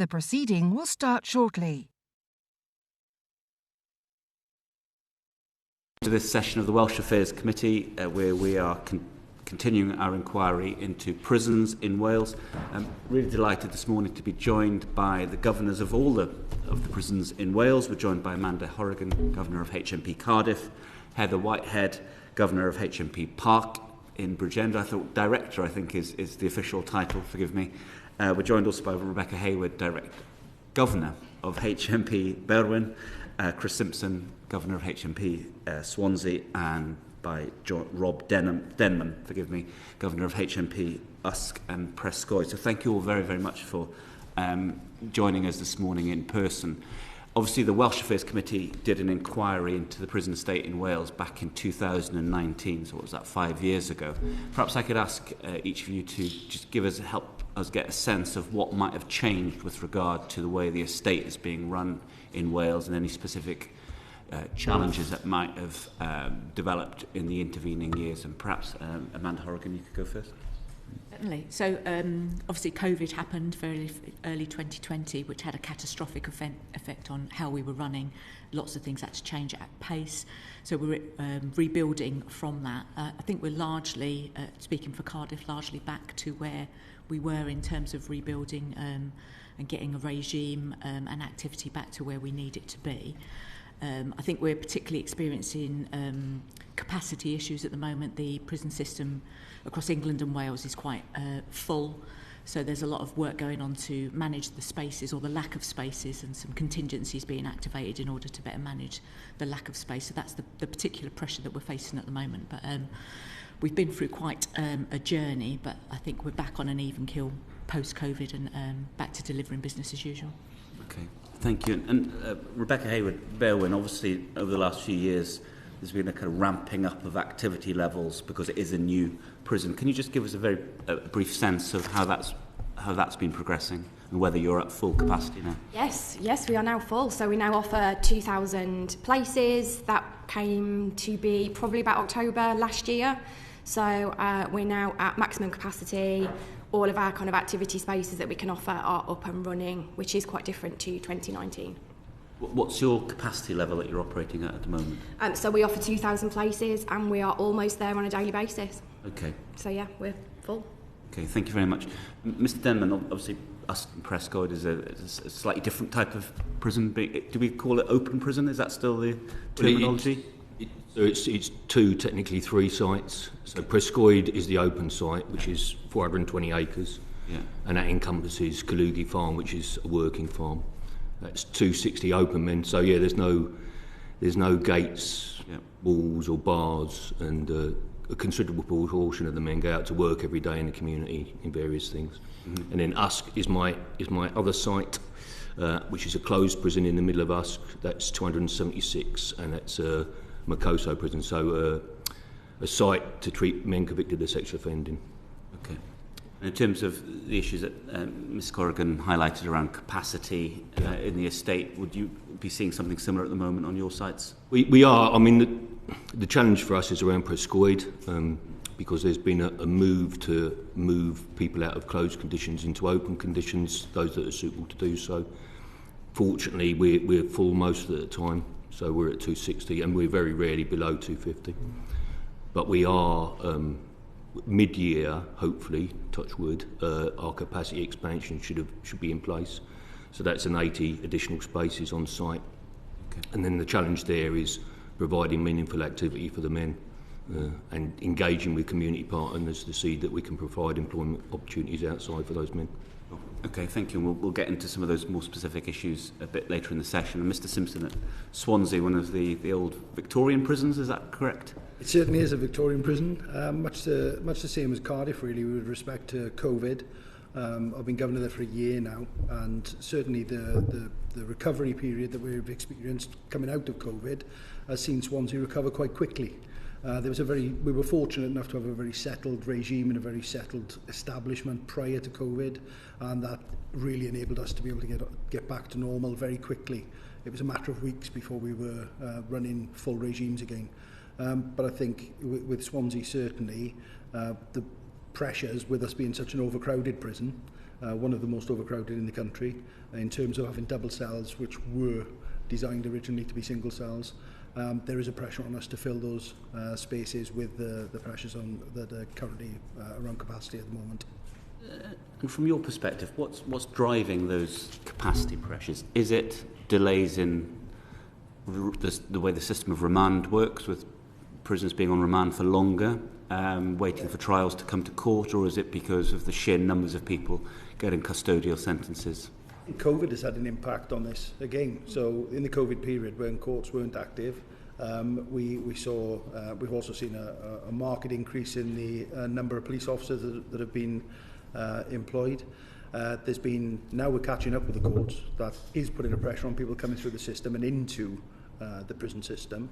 The proceeding will start shortly. To this session of the Welsh Affairs Committee, where we are continuing our inquiry into prisons in Wales. I'm really delighted this morning to be joined by the governors of all the prisons in Wales. We're joined by Amanda Corrigan, Governor of HMP Cardiff, Heather Whitehead, Governor of HMP Parc in Bridgend. Director, I think, is the official title, forgive me. We're joined also by Rebecca Hayward, Governor of HMP Berwyn, Chris Simpson, Governor of HMP Swansea, and by Rob Denman, Governor of HMP Usk and Prescoed. So thank you all very, very much for joining us this morning in person. Obviously, the Welsh Affairs Committee did an inquiry into the prison estate in Wales back in 2019, so what was that, 5 years ago. Perhaps I could ask each of you to just help us get a sense of what might have changed with regard to the way the estate is being run in Wales and any specific challenges that might have developed in the intervening years. And perhaps, Amanda Corrigan, you could go first. Certainly. So obviously COVID happened very early 2020, which had a catastrophic effect on how we were running. Lots of things had to change at pace. So we're rebuilding from that. I think we're largely, speaking for Cardiff, largely back to where we were in terms of rebuilding and getting a regime and activity back to where we need it to be. I think we're particularly experiencing capacity issues at the moment. The prison system across England and Wales is quite full, so there's a lot of work going on to manage the spaces or the lack of spaces, and some contingencies being activated in order to better manage the lack of space. So that's the particular pressure that we're facing at the moment. But we've been through quite a journey, but I think we're back on an even keel post-COVID and back to delivering business as usual. Okay. Thank you. And Rebecca Hayward, Berwyn, obviously over the last few years there's been a kind of ramping up of activity levels because it is a new prison. Can you just give us a very brief sense of how that's been progressing and whether you're at full capacity now? Yes, we are now full. So we now offer 2,000 places. That came to be probably about October last year. So we're now at maximum capacity. All of our kind of activity spaces that we can offer are up and running, which is quite different to 2019. What's your capacity level that you're operating at the moment? So we offer 2,000 places and we are almost there on a daily basis. Okay. So yeah, we're full. Okay, thank you very much. Mr. Denman, obviously Usk and Prescoed is a slightly different type of prison. Do we call it open prison? Is that still the terminology? So it's technically three sites. So Prescoed is the open site, which is 420 acres, and that encompasses Kalugi Farm, which is a working farm. That's 260 open men. So yeah, there's no gates, walls or bars, and a considerable proportion of the men go out to work every day in the community in various things. Mm-hmm. And then Usk is my other site, which is a closed prison in the middle of Usk. That's 276, and that's a Makoso prison, so a site to treat men convicted of sexual offending. Okay. And in terms of the issues that Ms. Corrigan highlighted around capacity in the estate, would you be seeing something similar at the moment on your sites? We are. I mean, the challenge for us is around Prescoed, because there's been a move to move people out of closed conditions into open conditions, those that are suitable to do so. Fortunately, we're full most of the time. So we're at 260 and we're very rarely below 250. But we are, mid-year, hopefully, touch wood, our capacity expansion should be in place. So that's an 80 additional spaces on site. Okay. And then the challenge there is providing meaningful activity for the men and engaging with community partners to see that we can provide employment opportunities outside for those men. Okay, thank you. We'll get into some of those more specific issues a bit later in the session. And Mr. Simpson at Swansea, one of the old Victorian prisons, is that correct? It certainly is a Victorian prison, much the same as Cardiff, really, with respect to COVID. I've been governor there for a year now, and certainly the recovery period that we've experienced coming out of COVID has seen Swansea recover quite quickly. We were fortunate enough to have a very settled regime and a very settled establishment prior to COVID, and that really enabled us to be able to get back to normal very quickly. It was a matter of weeks before we were running full regimes again. But I think with Swansea certainly, the pressures with us being such an overcrowded prison, one of the most overcrowded in the country in terms of having double cells, which were designed originally to be single cells. There is a pressure on us to fill those spaces with the pressures that are currently around capacity at the moment. And from your perspective, what's driving those capacity pressures? Is it delays in the way the system of remand works, with prisoners being on remand for longer, waiting for trials to come to court, or is it because of the sheer numbers of people getting custodial sentences? COVID has had an impact on this again. So in the COVID period, when courts weren't active, we've also seen a marked increase in the number of police officers that have been employed. Now we're catching up with the courts. That is putting a pressure on people coming through the system and into the prison system.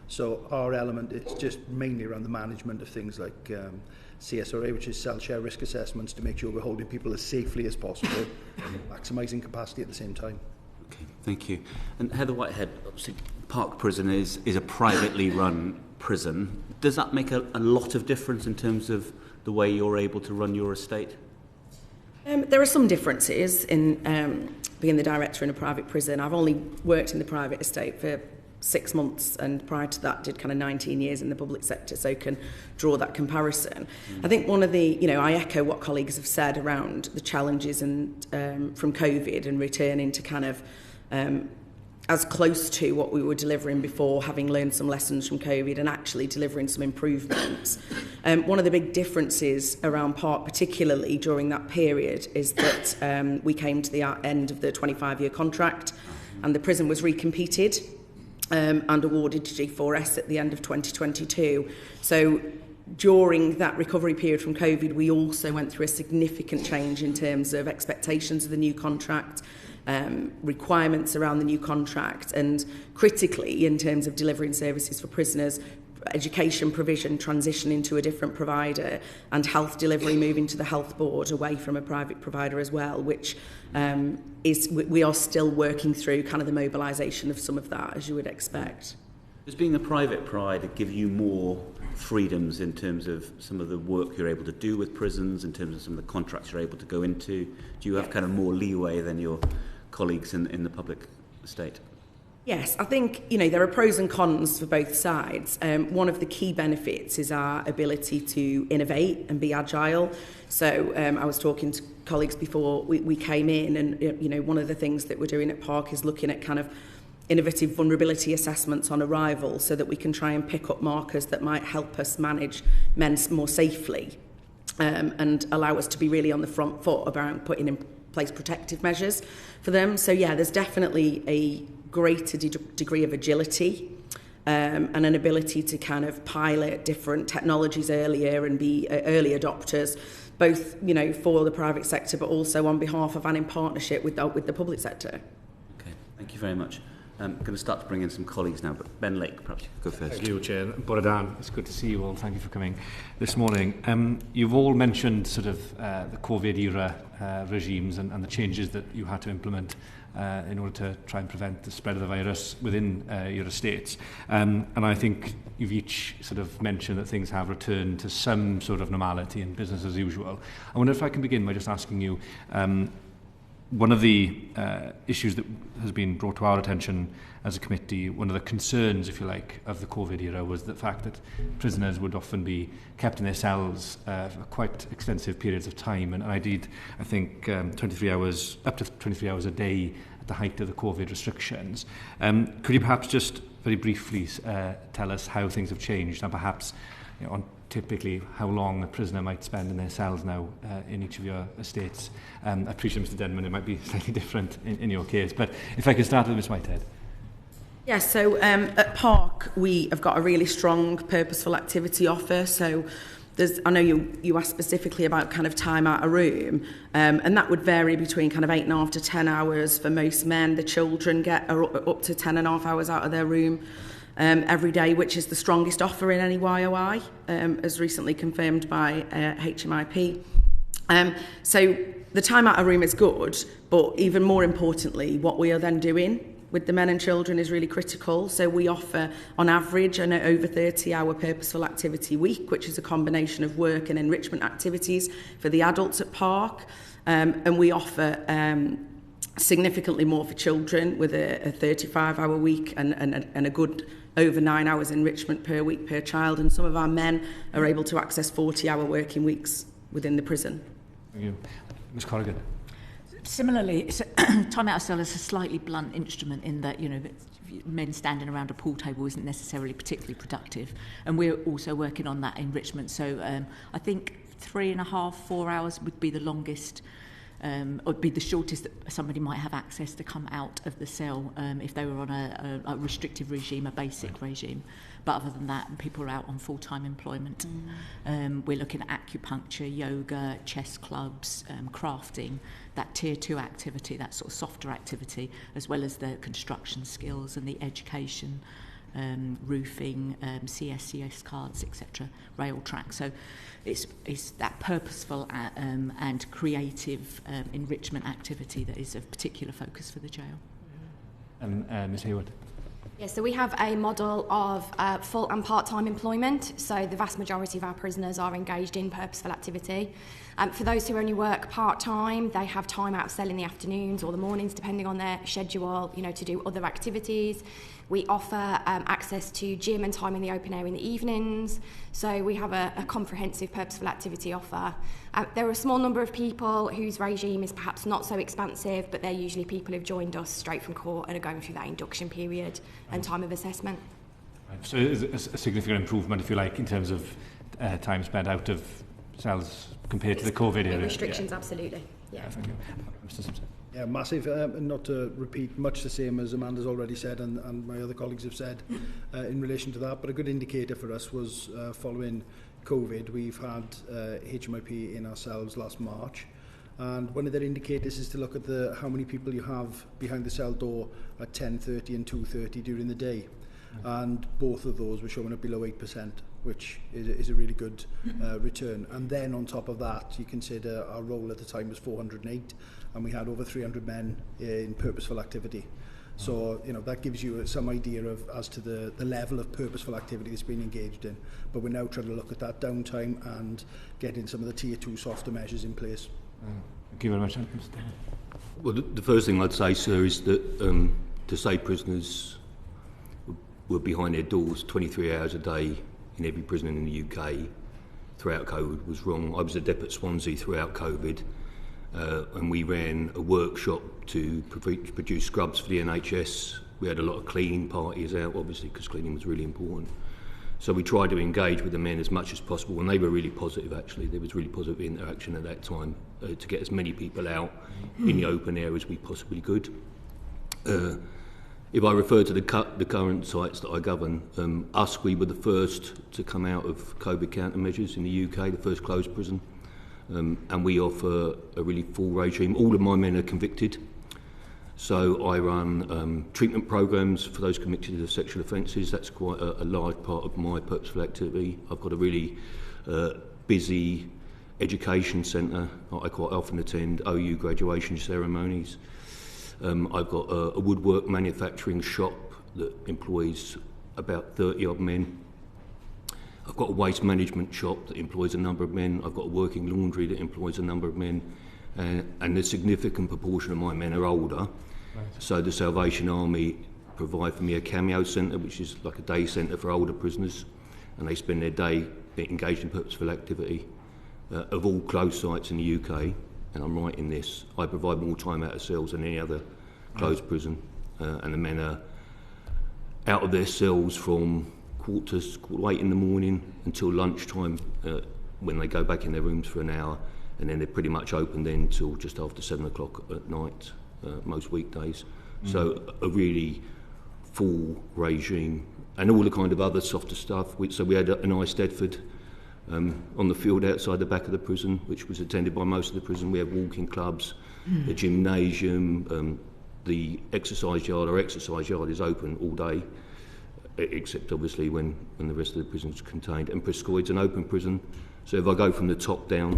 So our element is just mainly around the management of things like CSRA, which is cell share risk assessments, to make sure we're holding people as safely as possible, maximising capacity at the same time. Okay, thank you. And Heather Whitehead, obviously Parc prison is a privately run prison. Does that make a lot of difference in terms of the way you're able to run your estate? There are some differences in being the director in a private prison. I've only worked in the private estate for 6 months, and prior to that did kind of 19 years in the public sector, so can draw that comparison. I think one of the, I echo what colleagues have said around the challenges and from COVID and returning to kind of as close to what we were delivering before, having learned some lessons from COVID and actually delivering some improvements. One of the big differences around Parc, particularly during that period, is that we came to the end of the 25-year contract and the prison was recompeted and awarded to G4S at the end of 2022. So during that recovery period from COVID, we also went through a significant change in terms of expectations of the new contract, requirements around the new contract, and critically in terms of delivering services for prisoners, education provision transitioning to a different provider, and health delivery moving to the health board away from a private provider as well, which we are still working through kind of the mobilisation of some of that, as you would expect. Does being a private provider give you more freedoms in terms of some of the work you're able to do with prisons, in terms of some of the contracts you're able to go into? Do you have kind of more leeway than your colleagues in the public estate? Yes, I think, there are pros and cons for both sides. One of the key benefits is our ability to innovate and be agile. So I was talking to colleagues before we came in, and, one of the things that we're doing at Parc is looking at kind of innovative vulnerability assessments on arrival so that we can try and pick up markers that might help us manage men more safely and allow us to be really on the front foot about putting in place protective measures for them. So, yeah, there's definitely a greater degree of agility and an ability to kind of pilot different technologies earlier and be early adopters, both, for the private sector, but also on behalf of and in partnership with the public sector. Okay, thank you very much. I'm going to start to bring in some colleagues now, but Ben Lake, perhaps you could go first. Thank you, Chair. Boredan, it's good to see you all. Thank you for coming this morning. You've all mentioned sort of the COVID era regimes and the changes that you had to implement in order to try and prevent the spread of the virus within your estates. And I think you've each sort of mentioned that things have returned to some sort of normality and business as usual. I wonder if I can begin by just asking you, one of the issues that has been brought to our attention as a committee, one of the concerns, if you like, of the COVID era was the fact that prisoners would often be kept in their cells for quite extensive periods of time. And I think, 23 hours, up to 23 hours a day at the height of the COVID restrictions. Could you perhaps just very briefly tell us how things have changed and perhaps on typically how long a prisoner might spend in their cells now in each of your estates? I appreciate, Mr Denman, it might be slightly different in your case, but if I could start with Ms Whitehead. Yes, so at Parc we have got a really strong purposeful activity offer. So I know you asked specifically about kind of time out of room, and that would vary between kind of 8.5 to 10 hours for most men. The children get up to 10.5 hours out of their room every day, which is the strongest offer in any YOI, as recently confirmed by HMIP. So the time out of room is good, but even more importantly, what we are then doing with the men and children is really critical. So we offer, on average, an over 30-hour purposeful activity week, which is a combination of work and enrichment activities for the adults at Parc. And we offer significantly more for children with a 35-hour week and a good over 9 hours enrichment per week per child. And some of our men are able to access 40-hour working weeks within the prison. Thank you. Ms Corrigan. Similarly, time out of cell is a slightly blunt instrument in that, men standing around a pool table isn't necessarily particularly productive. And we're also working on that enrichment. So I think 3.5, 4 hours would be the longest, or would be the shortest that somebody might have access to come out of the cell if they were on a restrictive regime, a basic regime. But other than that, people are out on full-time employment. We're looking at acupuncture, yoga, chess clubs, crafting, that tier 2 activity, that sort of softer activity, as well as the construction skills and the education, roofing, CSCS cards, etc., rail track. So it's that purposeful and creative enrichment activity that is of particular focus for the jail. And Ms Hayward. Yeah, so we have a model of full and part-time employment. So the vast majority of our prisoners are engaged in purposeful activity. For those who only work part-time, they have time out of cell in the afternoons or the mornings, depending on their schedule, to do other activities. We offer access to gym and time in the open air in the evenings. So we have a comprehensive purposeful activity offer. There are a small number of people whose regime is perhaps not so expansive, but they're usually people who've joined us straight from court and are going through that induction period and time of assessment. Right. So it's a significant improvement, if you like, in terms of time spent out of cells compared to the COVID era. Restrictions, absolutely. Yeah. Thank you. Mr Simpson. Yeah, massive, and not to repeat much the same as Amanda's already said and my other colleagues have said in relation to that, but a good indicator for us was following COVID, we've had HMIP in ourselves last March, and one of their indicators is to look at how many people you have behind the cell door at 10:30 and 2:30 during the day, and both of those were showing up below 8%, which is a really good return. And then on top of that, you consider our role at the time was 408, and we had over 300 men in purposeful activity. So, that gives you some idea as to the level of purposeful activity that's been engaged in. But we're now trying to look at that downtime and getting some of the tier 2 softer measures in place. Thank you very much. Well, the first thing I'd say, sir, is that to say prisoners were behind their doors 23 hours a day in every prison in the UK throughout COVID was wrong. I was a dep at Swansea throughout COVID, and we ran a workshop to produce scrubs for the NHS. We had a lot of cleaning parties out, obviously, because cleaning was really important. So we tried to engage with the men as much as possible, and they were really positive, actually. There was really positive interaction at that time to get as many people out in the open air as we possibly could. If I refer to the current sites that I govern, we were the first to come out of COVID countermeasures in the UK, the first closed prison, and we offer a really full regime. All of my men are convicted, so I run treatment programs for those convicted of sexual offences. That's quite a large part of my purposeful activity. I've got a really busy education centre. I quite often attend OU graduation ceremonies. I've got a woodwork manufacturing shop that employs about 30 odd men. I've got a waste management shop that employs a number of men. I've got a working laundry that employs a number of men. And a significant proportion of my men are older. Right. So the Salvation Army provide for me a cameo centre, which is like a day centre for older prisoners. And they spend their day engaged in purposeful activity. Of all closed sites in the UK, and I'm right in this, I provide more time out of cells than any other closed prison, and the men are out of their cells from quarter to 8 in the morning until lunchtime, when they go back in their rooms for an hour, and then they're pretty much open then till just after 7 o'clock at night, most weekdays. So a really full regime, and all the kind of other softer stuff. So we had an Eisteddford on the field outside the back of the prison, which was attended by most of the prison. We have walking clubs, a gymnasium, the exercise yard. Our exercise yard is open all day, except obviously when the rest of the prison is contained. And Prescoed's an open prison. So if I go from the top down,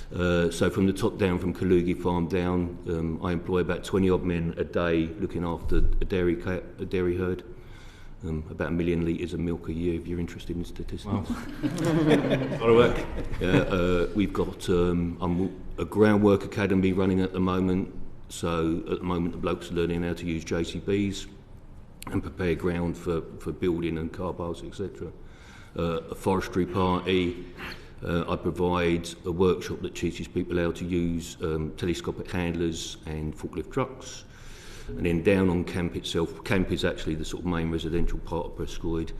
from the top down, from Kalugi Farm down, I employ about 20 odd men a day looking after a dairy herd. about 1 million litres of milk a year, if you're interested in statistics. Wow. A lot of work. We've got a groundwork academy running at the moment. So at the moment the blokes are learning how to use JCBs and prepare ground for building and car parks, etc. A forestry party. I provide a workshop that teaches people how to use telescopic handlers and forklift trucks. And then down on camp itself, camp is actually the sort of main residential part of Prescoed.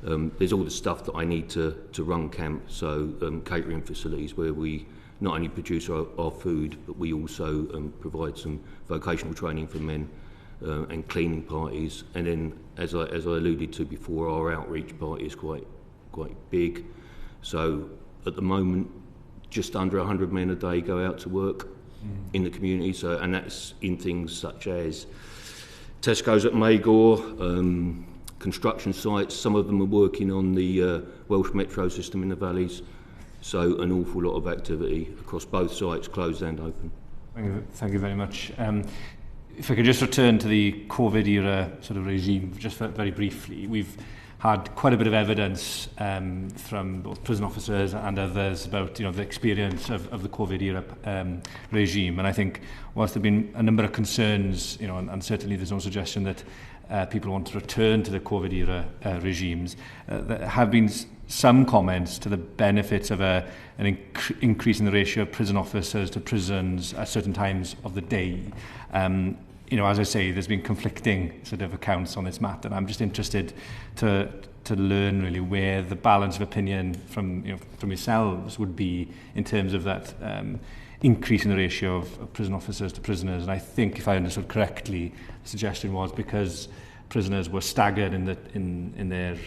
There's all the stuff that I need to run camp, so catering facilities where we not only produce our food, but we also provide some vocational training for men and cleaning parties. And then, as I alluded to before, our outreach party is quite big. So at the moment, just under 100 men a day go out to work in the community. So, and that's in things such as Tesco's at Magor, construction sites. Some of them are working on the Welsh metro system in the valleys. So an awful lot of activity across both sites, closed and open. Thank you very much. If I could just return to the COVID era sort of regime, just very briefly, we've had quite a bit of evidence from both prison officers and others about the experience of the COVID era regime. And I think whilst there have been a number of concerns, and certainly there's no suggestion that people want to return to the COVID era regimes, there have been some comments to the benefits of an increase in the ratio of prison officers to prisons at certain times of the day. As I say, there's been conflicting sort of accounts on this matter, and I'm just interested to learn really where the balance of opinion from yourselves would be in terms of that increase in the ratio of prison officers to prisoners. And I think, if I understood correctly, the suggestion was because prisoners were staggered in their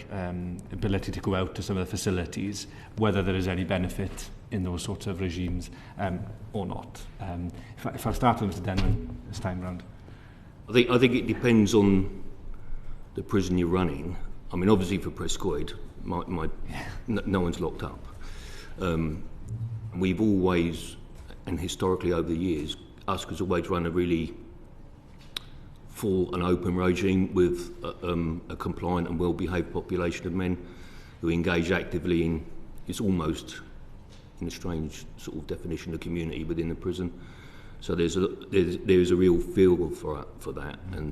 ability to go out to some of the facilities, whether there is any benefit in those sorts of regimes or not. If I start with Mr Denman this time round. I think it depends on the prison you're running. I mean, obviously for Prescoed, no one's locked up. We've always, and historically over the years, USC has always run a really full and open regime with a compliant and well-behaved population of men who engage actively in, it's almost in a strange sort of definition of community within the prison. So there's a real feel for that, and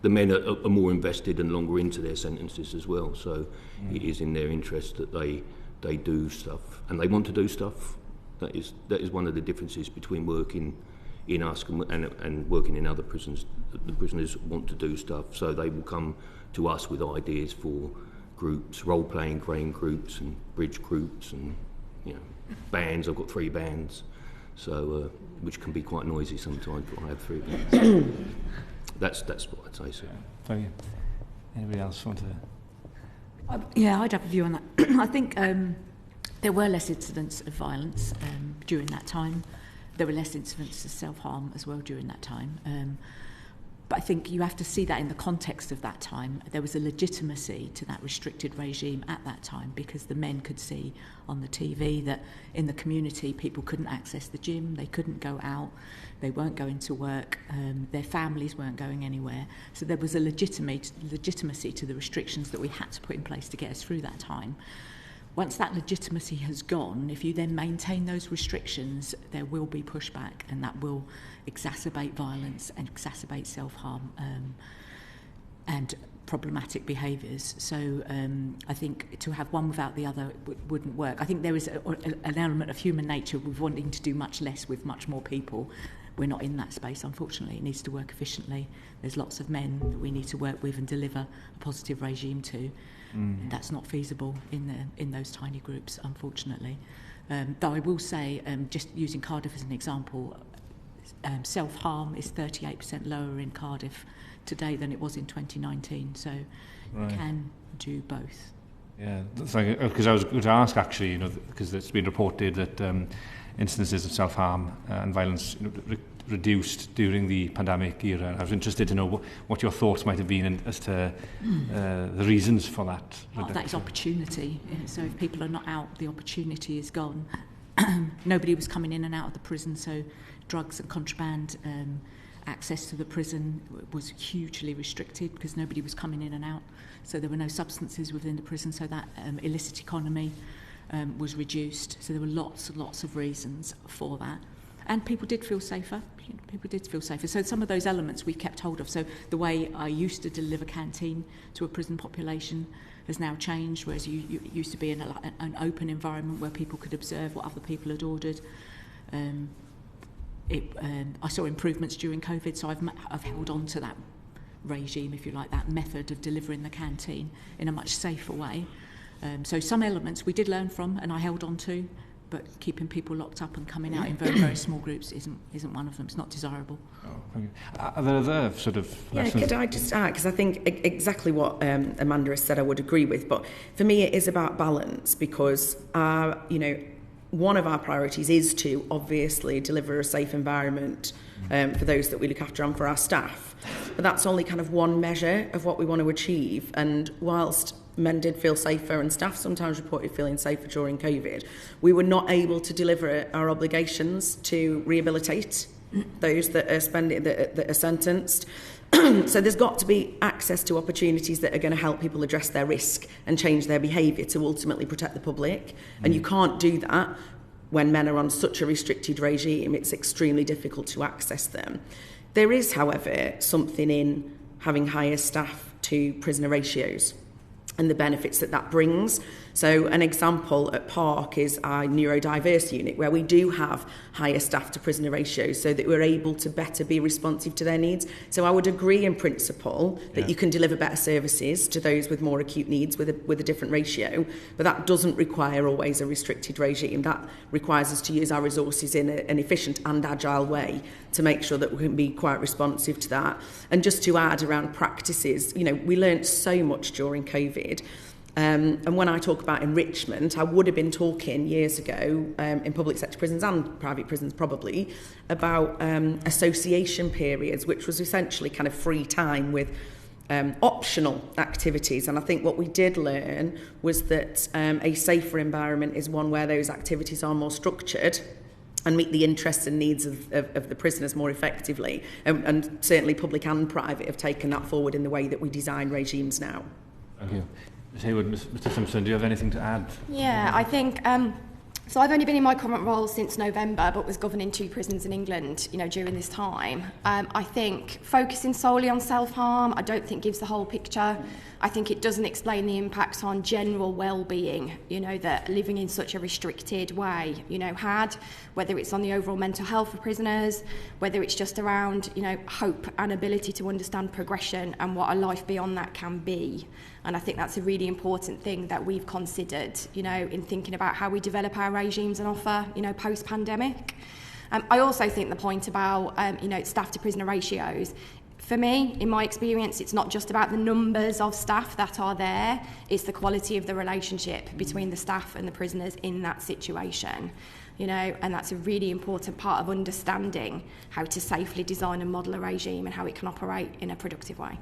the men are more invested and longer into their sentences as well. So it is in their interest that they do stuff, and they want to do stuff. That is one of the differences between working in USC and working in other prisons. The prisoners want to do stuff, so they will come to us with ideas for groups, role-playing game groups and bridge groups, and bands. I've got 3 bands. So, which can be quite noisy sometimes, but I have 3 bands. That's what I'd say. So. Thank you. Anybody else want to? Yeah, I'd have a view on that. I think there were less incidents of violence during that time. There were less incidents of self-harm as well during that time. But I think you have to see that in the context of that time. There was a legitimacy to that restricted regime at that time because the men could see on the TV that in the community people couldn't access the gym, they couldn't go out, they weren't going to work, their families weren't going anywhere. So there was a legitimacy to the restrictions that we had to put in place to get us through that time. Once that legitimacy has gone, if you then maintain those restrictions, there will be pushback, and that will exacerbate violence and exacerbate self-harm and problematic behaviours. So I think to have one without the other wouldn't work. I think there is an element of human nature with wanting to do much less with much more people. We're not in that space, unfortunately. It needs to work efficiently. There's lots of men that we need to work with and deliver a positive regime to. And that's not feasible in those tiny groups, unfortunately. Though I will say, just using Cardiff as an example, self-harm is 38% lower in Cardiff today than it was in 2019. So you can do both. Yeah, because I was going to ask actually, because it's been reported that instances of self-harm and violence reduced during the pandemic era. I was interested to know what your thoughts might have been as to the reasons for that. That is opportunity. So if people are not out, the opportunity is gone. Nobody was coming in and out of the prison, so drugs and contraband access to the prison was hugely restricted because nobody was coming in and out. So there were no substances within the prison, so that illicit economy was reduced. So there were lots and lots of reasons for that. And people did feel safer. So some of those elements we've kept hold of. So the way I used to deliver canteen to a prison population has now changed, whereas you used to be in an open environment where people could observe what other people had ordered. I saw improvements during COVID, so I've held on to that regime, if you like, that method of delivering the canteen in a much safer way. So some elements we did learn from and I held on to, but keeping people locked up and coming out in very, very small groups isn't one of them. It's not desirable. Oh, thank you. Are there other sort of lessons? Could I just add, because I think exactly what Amanda has said I would agree with, but for me it is about balance, because one of our priorities is to obviously deliver a safe environment for those that we look after and for our staff. But that's only kind of one measure of what we want to achieve. And whilst men did feel safer and staff sometimes reported feeling safer during COVID, we were not able to deliver our obligations to rehabilitate those that are sentenced. So there's got to be access to opportunities that are going to help people address their risk and change their behaviour to ultimately protect the public. And you can't do that when men are on such a restricted regime. It's extremely difficult to access them. There is, however, something in having higher staff to prisoner ratios and the benefits that brings. So an example at Parc is our neurodiverse unit, where we do have higher staff to prisoner ratios so that we're able to better be responsive to their needs. So I would agree in principle that you can deliver better services to those with more acute needs with a different ratio, but that doesn't require always a restricted regime. That requires us to use our resources in an efficient and agile way to make sure that we can be quite responsive to that. And just to add around practices, we learnt so much during COVID. And when I talk about enrichment, I would have been talking years ago in public sector prisons and private prisons probably about association periods, which was essentially kind of free time with optional activities. And I think what we did learn was that a safer environment is one where those activities are more structured and meet the interests and needs of the prisoners more effectively. And certainly public and private have taken that forward in the way that we design regimes now. Thank you. Ms Hayward, Mr Simpson, do you have anything to add? Yeah, I think, so I've only been in my current role since November, but was governing 2 prisons in England, during this time. I think focusing solely on self-harm, I don't think gives the whole picture. I think it doesn't explain the impacts on general well-being, that living in such a restricted way, had, whether it's on the overall mental health of prisoners, whether it's just around, hope and ability to understand progression and what a life beyond that can be. And I think that's a really important thing that we've considered, in thinking about how we develop our regimes and offer, post-pandemic. I also think the point about, staff to prisoner ratios, for me, in my experience, it's not just about the numbers of staff that are there, it's the quality of the relationship between the staff and the prisoners in that situation. And that's a really important part of understanding how to safely design and model a regime and how it can operate in a productive way.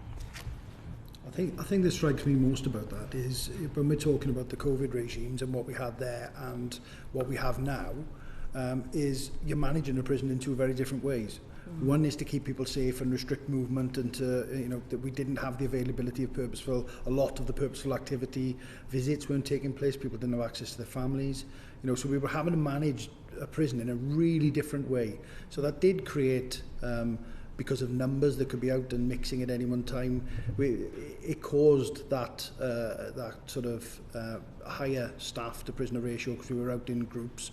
I think that strikes me most about that is when we're talking about the COVID regimes and what we had there and what we have now, is you're managing a prison in 2 very different ways. One is to keep people safe and restrict movement, and to, that we didn't have the availability of a lot of the purposeful activity. Visits weren't taking place, people didn't have access to their families. So we were having to manage a prison in a really different way. So that did create, because of numbers that could be out and mixing at any one time, it caused that sort of higher staff to prisoner ratio because we were out in groups.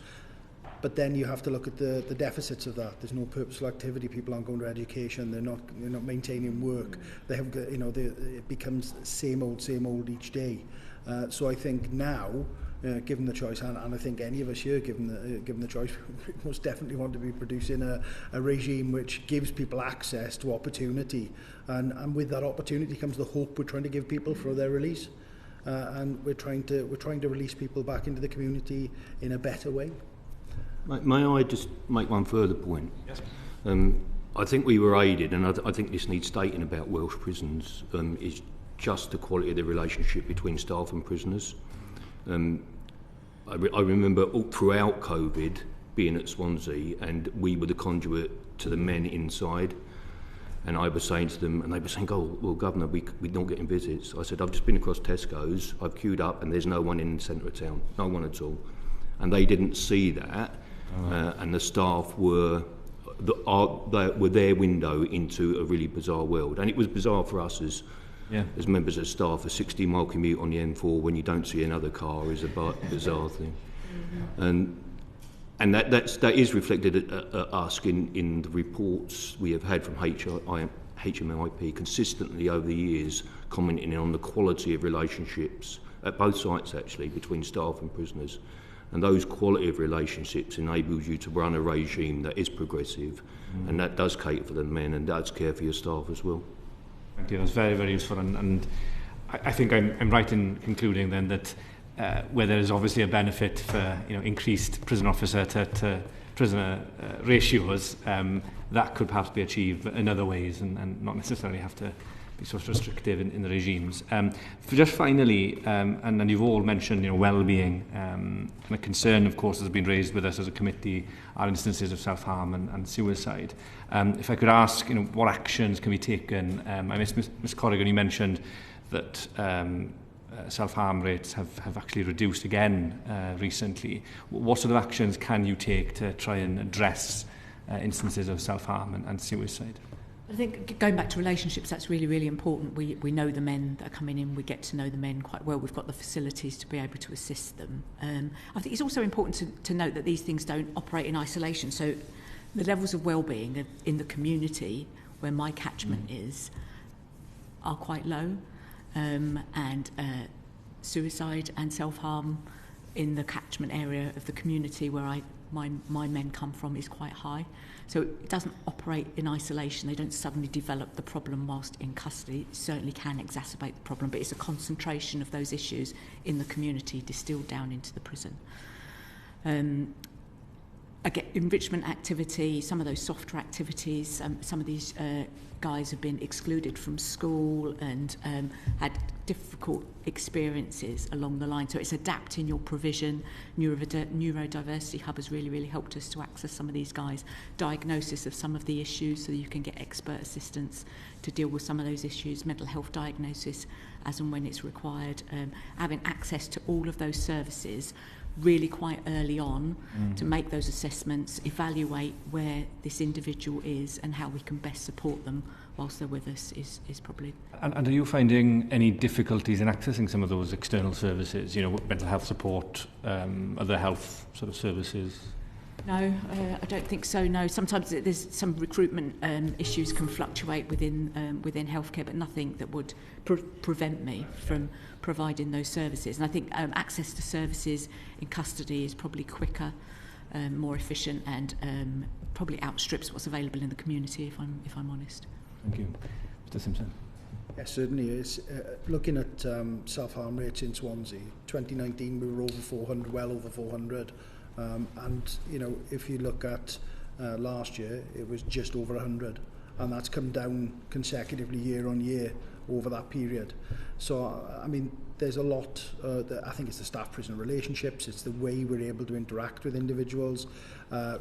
But then you have to look at the deficits of that. There's no purposeful activity. People aren't going to education. They're not maintaining work. They have, it becomes same old each day. So I think now, given the choice, and I think any of us here, given the choice, we most definitely want to be producing a regime which gives people access to opportunity, and with that opportunity comes the hope we're trying to give people for their release, and we're trying to release people back into the community in a better way. May I just make one further point? Yes. I think we were aided, and I think this needs stating about Welsh prisons, is just the quality of the relationship between staff and prisoners. I remember all throughout COVID being at Swansea, and we were the conduit to the men inside. And I was saying to them, and they were saying, "Oh, well, Governor, we're not getting visits." I said, "I've just been across Tesco's, I've queued up, and there's no one in the centre of town, no one at all." And they didn't see that, and the staff were their window into a really bizarre world. And it was bizarre for us as members of staff. A 60-mile commute on the M4 when you don't see another car is a bizarre thing. And that is reflected at us in the reports we have had from HMIP consistently over the years, commenting on the quality of relationships at both sites, actually, between staff and prisoners. And those quality of relationships enables you to run a regime that is progressive, and that does cater for the men and does care for your staff as well. Thank you. That's very, very useful. And I think I'm right in concluding then that where there is obviously a benefit for increased prison officer to prisoner ratios, that could perhaps be achieved in other ways and not necessarily have to be sort of restrictive in the regimes. Just finally, and you've all mentioned well-being, and a concern, of course, has been raised with us as a committee are instances of self-harm and suicide. If I could ask, what actions can be taken? I miss Ms Corrigan, you mentioned that self-harm rates have actually reduced again recently. What sort of actions can you take to try and address instances of self-harm and suicide? I think going back to relationships, that's really, really important. We know the men that are coming in, we get to know the men quite well. We've got the facilities to be able to assist them. I think it's also important to note that these things don't operate in isolation. So the levels of well-being in the community where my catchment is are quite low. And suicide and self-harm in the catchment area of the community where my men come from is quite high. So it doesn't operate in isolation. They don't suddenly develop the problem whilst in custody. It certainly can exacerbate the problem, but it's a concentration of those issues in the community distilled down into the prison. Again, enrichment activity, some of those softer activities, some of these guys have been excluded from school and had difficult experiences along the line. So it's adapting your provision. Neurodiversity Hub has really, really helped us to access some of these guys. Diagnosis of some of the issues so that you can get expert assistance to deal with some of those issues. Mental health diagnosis as and when it's required. Having access to all of those services really quite early on to make those assessments, evaluate where this individual is and how we can best support them whilst they're with us is probably... And are you finding any difficulties in accessing some of those external services, mental health support, other health sort of services? No, I don't think so, no. Sometimes there's some recruitment issues can fluctuate within healthcare, but nothing that would prevent me from providing those services. And I think access to services in custody is probably quicker, more efficient, and probably outstrips what's available in the community, if I'm honest. Thank you. Mr Simpson. Yes, certainly is. Looking at self-harm rates in Swansea, 2019 we were over 400, well over 400. And if you look at last year, it was just over 100, and that's come down consecutively year on year over that period. So I mean, there's a lot. I think it's the staff-prisoner relationships. It's the way we're able to interact with individuals,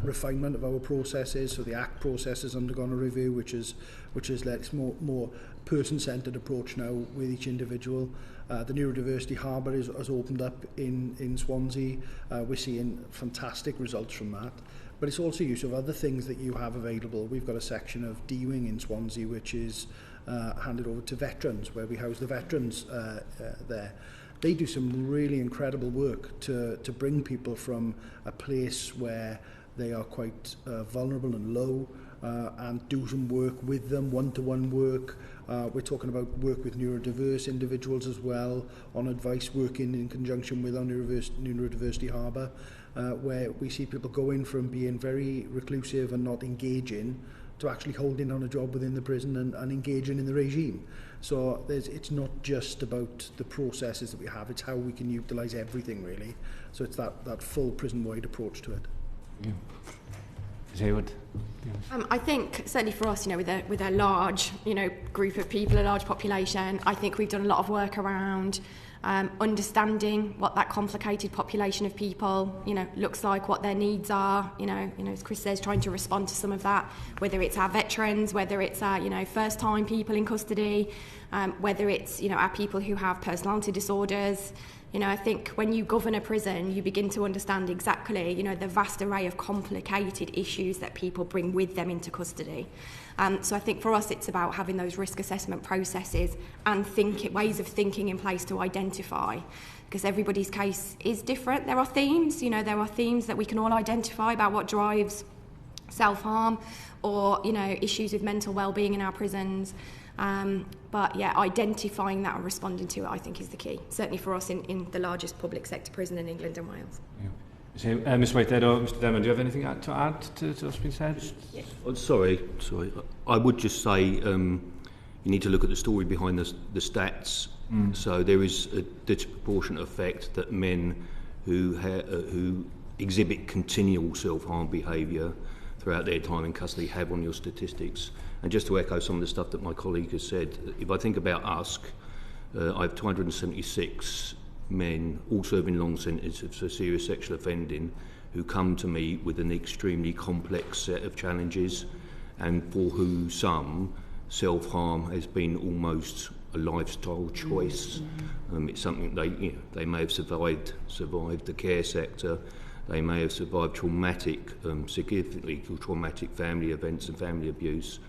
refinement of our processes. So the ACT process has undergone a review, which has led to more person-centred approach now with each individual. The Neurodiversity Harbour has opened up in Swansea. We're seeing fantastic results from that. But it's also use of other things that you have available. We've got a section of D-Wing in Swansea which is handed over to veterans, where we house the veterans there. They do some really incredible work to bring people from a place where they are quite vulnerable and low and do some work with them, one-to-one work. We're talking about work with neurodiverse individuals as well, on advice, working in conjunction with our Neurodiversity Harbour, where we see people going from being very reclusive and not engaging to actually holding on a job within the prison and engaging in the regime. So it's not just about the processes that we have, it's how we can utilise everything really. So it's that full prison-wide approach to it. Yeah. Ms Hayward. I think certainly for us, with a large, group of people, a large population, I think we've done a lot of work around understanding what that complicated population of people, looks like, what their needs are. As Chris says, trying to respond to some of that, whether it's our veterans, whether it's our, first-time people in custody, whether it's, our people who have personality disorders. I think when you govern a prison, you begin to understand exactly, the vast array of complicated issues that people bring with them into custody. So I think for us, it's about having those risk assessment processes and ways of thinking in place to identify, because everybody's case is different. There are themes, there are themes that we can all identify about what drives self-harm or, issues with mental well-being in our prisons. But yeah, identifying that and responding to it, I think, is the key. Certainly for us in the largest public sector prison in England and Wales. Yeah. So, Ms Whitehead or Mr Denman, do you have anything to add to what's been said? Yeah. Sorry. I would just say you need to look at the story behind the stats. So there is a disproportionate effect that men who exhibit continual self-harm behaviour throughout their time in custody have on your statistics. And just to echo some of the stuff that my colleague has said, if I think about USC, I have 276 men, all serving long sentences for serious sexual offending, who come to me with an extremely complex set of challenges, and for who some self-harm has been almost a lifestyle choice. It's something they may have survived the care sector. They may have survived significantly traumatic family events and family abuse,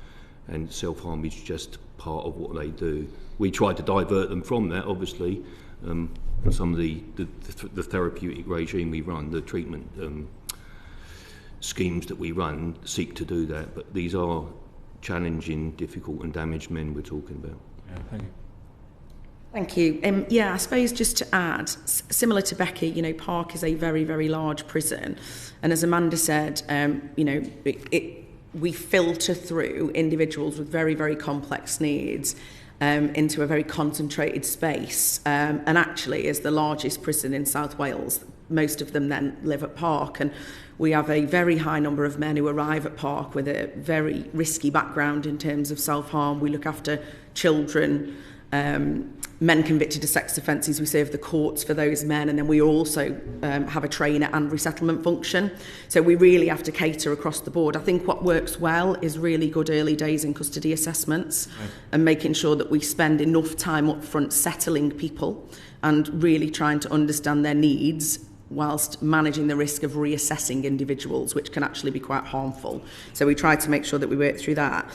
and self-harm is just part of what they do. We try to divert them from that, obviously. Some of the therapeutic regime we run, the treatment schemes that we run, seek to do that. But these are challenging, difficult and damaged men we're talking about. Yeah, thank you. Thank you. I suppose just to add, similar to Becky, Parc is a very, very large prison. And as Amanda said, we filter through individuals with very, very complex needs into a very concentrated space. And actually, as the largest prison in South Wales, most of them then live at Parc. And we have a very high number of men who arrive at Parc with a very risky background in terms of self-harm. We look after children, men convicted of sex offences. We serve the courts for those men, and then we also have a trainer and resettlement function. So we really have to cater across the board. I think what works well is really good early days in custody assessments, and making sure that we spend enough time up front settling people and really trying to understand their needs, whilst managing the risk of reassessing individuals, which can actually be quite harmful. So we try to make sure that we work through that.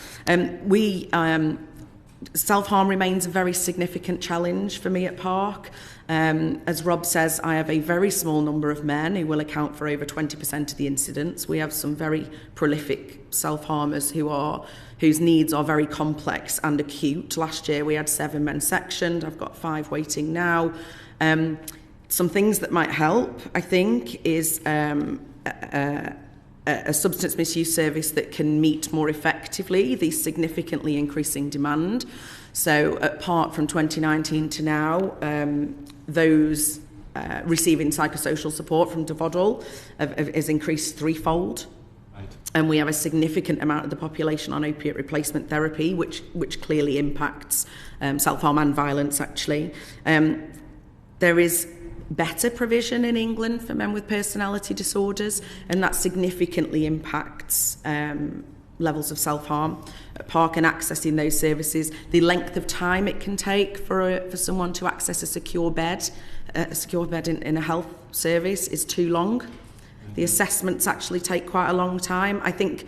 Self-harm remains a very significant challenge for me at Parc. As Rob says, I have a very small number of men who will account for over 20% of the incidents. We have some very prolific self-harmers whose needs are very complex and acute. Last year we had 7 men sectioned. I've got 5 waiting now. Some things that might help, I think, is a substance misuse service that can meet more effectively the significantly increasing demand. So at Parc from 2019 to now, those receiving psychosocial support from Dyfodol has increased 3-fold. Right. And we have a significant amount of the population on opiate replacement therapy, which clearly impacts self-harm and violence, actually. There is better provision in England for men with personality disorders, and that significantly impacts levels of self-harm at Parc and accessing those services. The length of time it can take for someone to access a secure bed in a health service is too long. The assessments actually take quite a long time. I think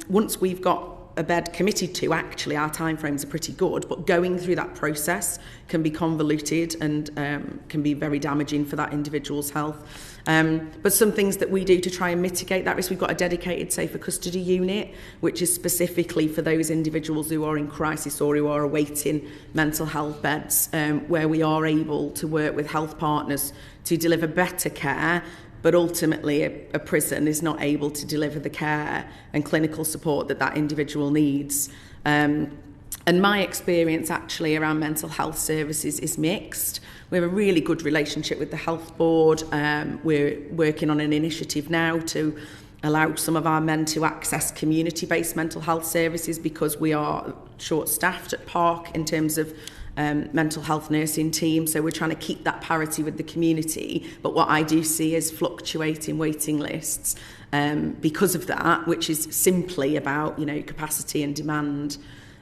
once we've got a bed committed to, actually our timeframes are pretty good, but going through that process can be convoluted and can be very damaging for that individual's health. But some things that we do to try and mitigate that risk, we've got a dedicated safer custody unit, which is specifically for those individuals who are in crisis or who are awaiting mental health beds, where we are able to work with health partners to deliver better care. But ultimately, a prison is not able to deliver the care and clinical support that individual needs. And my experience actually around mental health services is mixed. We have a really good relationship with the health board. We're working on an initiative now to allow some of our men to access community-based mental health services because we are short-staffed at Parc in terms of mental health nursing team, so we're trying to keep that parity with the community. But what I do see is fluctuating waiting lists because of that, which is simply about, you know, capacity and demand,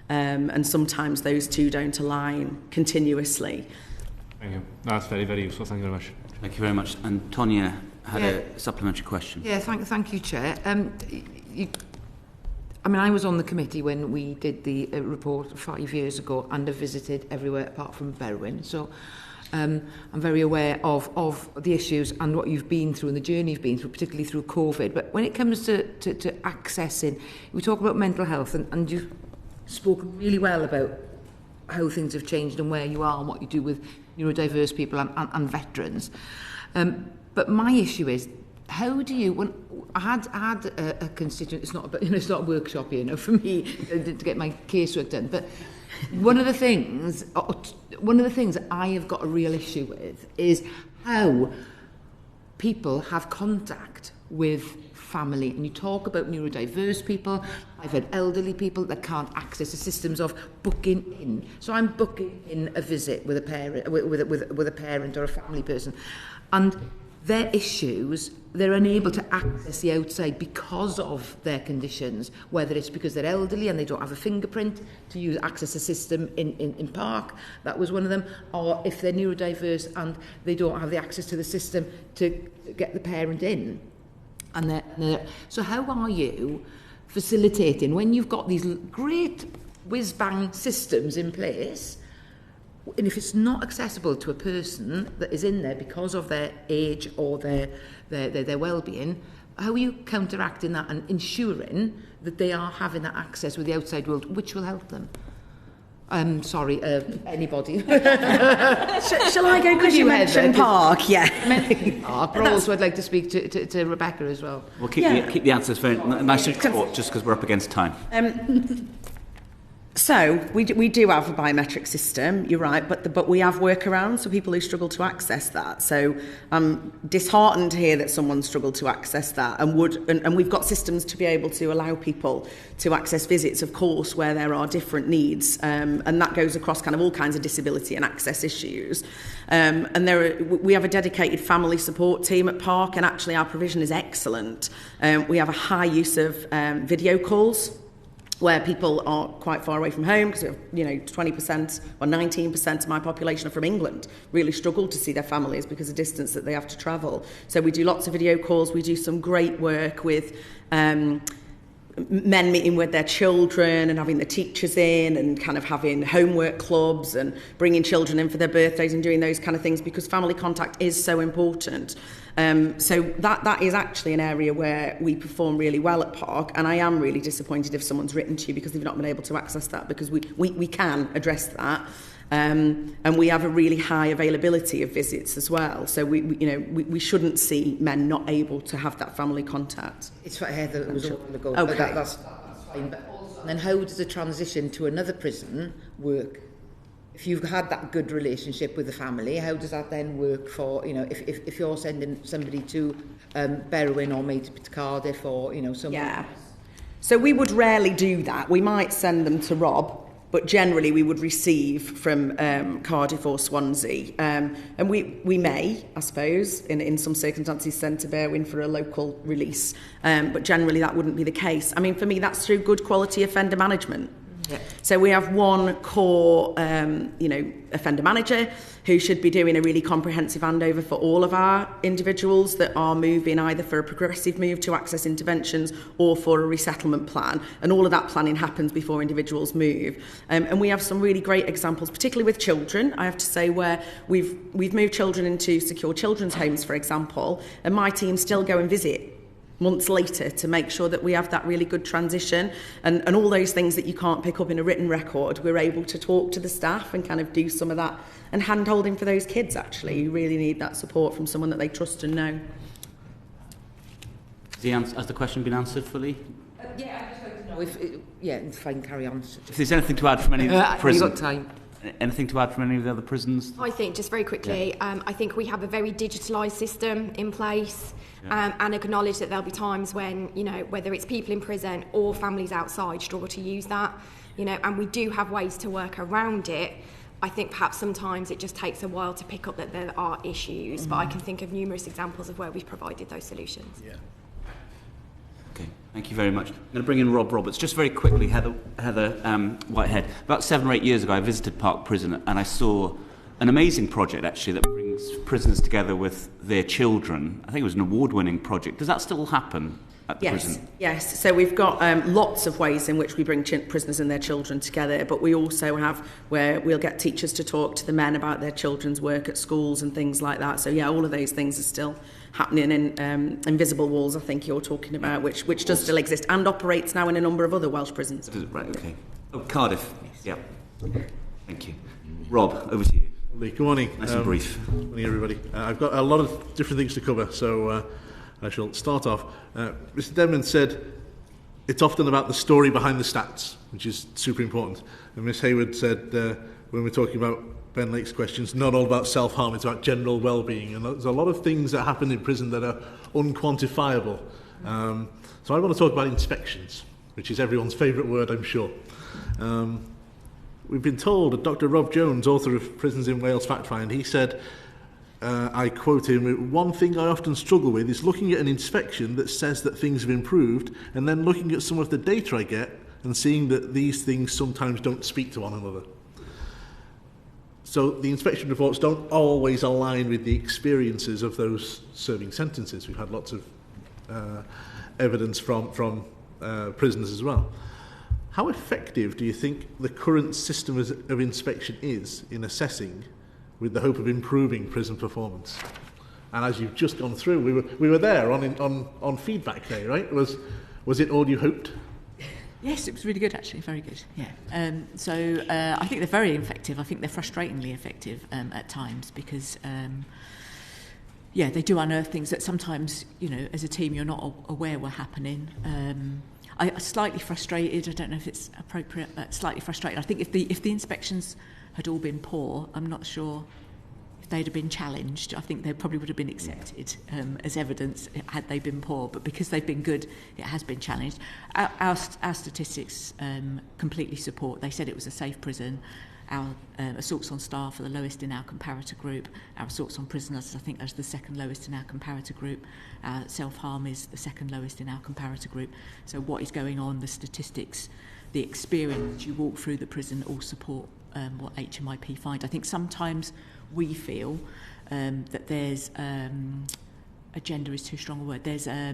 and sometimes those two don't align continuously. Thank you. That's very, very useful. Thank you very much. Thank you very much. And Tonya had a supplementary question. Yeah, thank you, Chair. I was on the committee when we did the report 5 years ago and have visited everywhere apart from Berwyn. So I'm very aware of the issues and what you've been through and the journey you've been through, particularly through COVID. But when it comes to accessing, we talk about mental health and you've spoken really well about how things have changed and where you are and what you do with neurodiverse people and veterans. But my issue is, how do you, when I had a constituent, it's not a workshop here, for me to get my casework done, but one of the things that I have got a real issue with is how people have contact with family. And you talk about neurodiverse people. I've had elderly people that can't access the systems of booking in. So I'm booking in a visit with a parent, with a parent or a family person, and their issues, they're unable to access the outside because of their conditions, whether it's because they're elderly and they don't have a fingerprint to access the system in Parc, that was one of them, or if they're neurodiverse and they don't have the access to the system to get the parent in. So how are you facilitating, when you've got these great whiz-bang systems in place, and if it's not accessible to a person that is in there because of their age or their well-being, how are you counteracting that and ensuring that they are having that access with the outside world, which will help them? Sorry, anybody. Shall I go, because you mentioned Parc? Yeah. Parc, but also I'd like to speak to Rebecca as well. We'll keep the answers very nice and short, just because we're up against time. So we do have a biometric system, you're right, but we have workarounds for people who struggle to access that. So I'm disheartened to hear that someone struggled to access that, and we've got systems to be able to allow people to access visits, of course, where there are different needs, and that goes across kind of all kinds of disability and access issues. And we have a dedicated family support team at Parc, and actually our provision is excellent. We have a high use of video calls, where people are quite far away from home, because 20% or 19% of my population are from England, really struggle to see their families because of the distance that they have to travel. So we do lots of video calls. We do some great work with men meeting with their children and having the teachers in, and kind of having homework clubs and bringing children in for their birthdays and doing those kind of things, because family contact is so important. So that is actually an area where we perform really well at Parc, and I am really disappointed if someone's written to you because they've not been able to access that, because we can address that. And we have a really high availability of visits as well. So we shouldn't see men not able to have that family contact. It's what Heather was all going to go. Okay. That's fine. But also, then how does the transition to another prison work? If you've had that good relationship with the family, how does that then work for, if you're sending somebody to Berwyn or maybe to Cardiff or, somewhere? Yeah. So we would rarely do that. We might send them to Rob, but generally we would receive from Cardiff or Swansea. And we may, I suppose, in some circumstances, send to Berwyn for a local release. But generally that wouldn't be the case. I mean, for me, that's through good quality offender management. Yeah. So we have one core, offender manager who should be doing a really comprehensive handover for all of our individuals that are moving either for a progressive move to access interventions or for a resettlement plan. And all of that planning happens before individuals move. And we have some really great examples, particularly with children, I have to say, where we've moved children into secure children's homes, for example, and my team still go and visit months later to make sure that we have that really good transition, and all those things that you can't pick up in a written record, we're able to talk to the staff and kind of do some of that, and hand-holding for those kids, actually, who really need that support from someone that they trust and know. Has the question been answered fully? Yeah, I'd just like to know if I can carry on. If there's anything to add from any prison. You've got time. Anything to add from any of the other prisons? I think, just very quickly, I think we have a very digitalised system in place, and acknowledge that there'll be times when, you know, whether it's people in prison or families outside struggle to use that, you know, and we do have ways to work around it. I think perhaps sometimes it just takes a while to pick up that there are issues, but I can think of numerous examples of where we've provided those solutions. Yeah. Okay, thank you very much. I'm going to bring in Rob Roberts. Just very quickly, Heather Whitehead. About 7 or 8 years ago, I visited Parc Prison and I saw an amazing project, actually, that brings prisoners together with their children. I think it was an award-winning project. Does that still happen at the prison? Yes. So we've got lots of ways in which we bring prisoners and their children together, but we also have where we'll get teachers to talk to the men about their children's work at schools and things like that. So, yeah, all of those things are still happening in Invisible Walls, I think you're talking about, which does still exist and operates now in a number of other Welsh prisons. Right, okay. Oh, Cardiff. Yes. Yeah. Thank you. Rob, over to you. Good morning. Nice and brief. Good morning, everybody. I've got a lot of different things to cover, so I shall start off. Mr. Denman said it's often about the story behind the stats, which is super important. And Ms. Hayward said when we're talking about Ben Lake's questions, not all about self-harm, it's about general well-being. And there's a lot of things that happen in prison that are unquantifiable. So I want to talk about inspections, which is everyone's favourite word, I'm sure. We've been told that Dr. Rob Jones, author of Prisons in Wales Fact Find, he said, I quote him, "One thing I often struggle with is looking at an inspection that says that things have improved and then looking at some of the data I get and seeing that these things sometimes don't speak to one another." So the inspection reports don't always align with the experiences of those serving sentences. We've had lots of evidence from prisoners as well. How effective do you think the current system of inspection is in assessing with the hope of improving prison performance? And as you've just gone through, we were there on feedback day, right? Was it all you hoped? Yes, it was really good, actually, very good. Yeah. So I think they're very effective. I think they're frustratingly effective at times because, they do unearth things that sometimes, you know, as a team, you're not aware were happening. I'm slightly frustrated. I don't know if it's appropriate, but slightly frustrated. I think if the inspections had all been poor, I'm not sure if they'd have been challenged. I think they probably would have been accepted as evidence had they been poor. But because they've been good, it has been challenged. Our statistics completely support. They said it was a safe prison. Our assaults on staff are the lowest in our comparator group. Our assaults on prisoners, I think, is the second lowest in our comparator group. Our self-harm is the second lowest in our comparator group. So what is going on, the statistics, the experience, you walk through the prison all support what HMIP find. I think sometimes we feel that there's agenda is too strong a word. There's a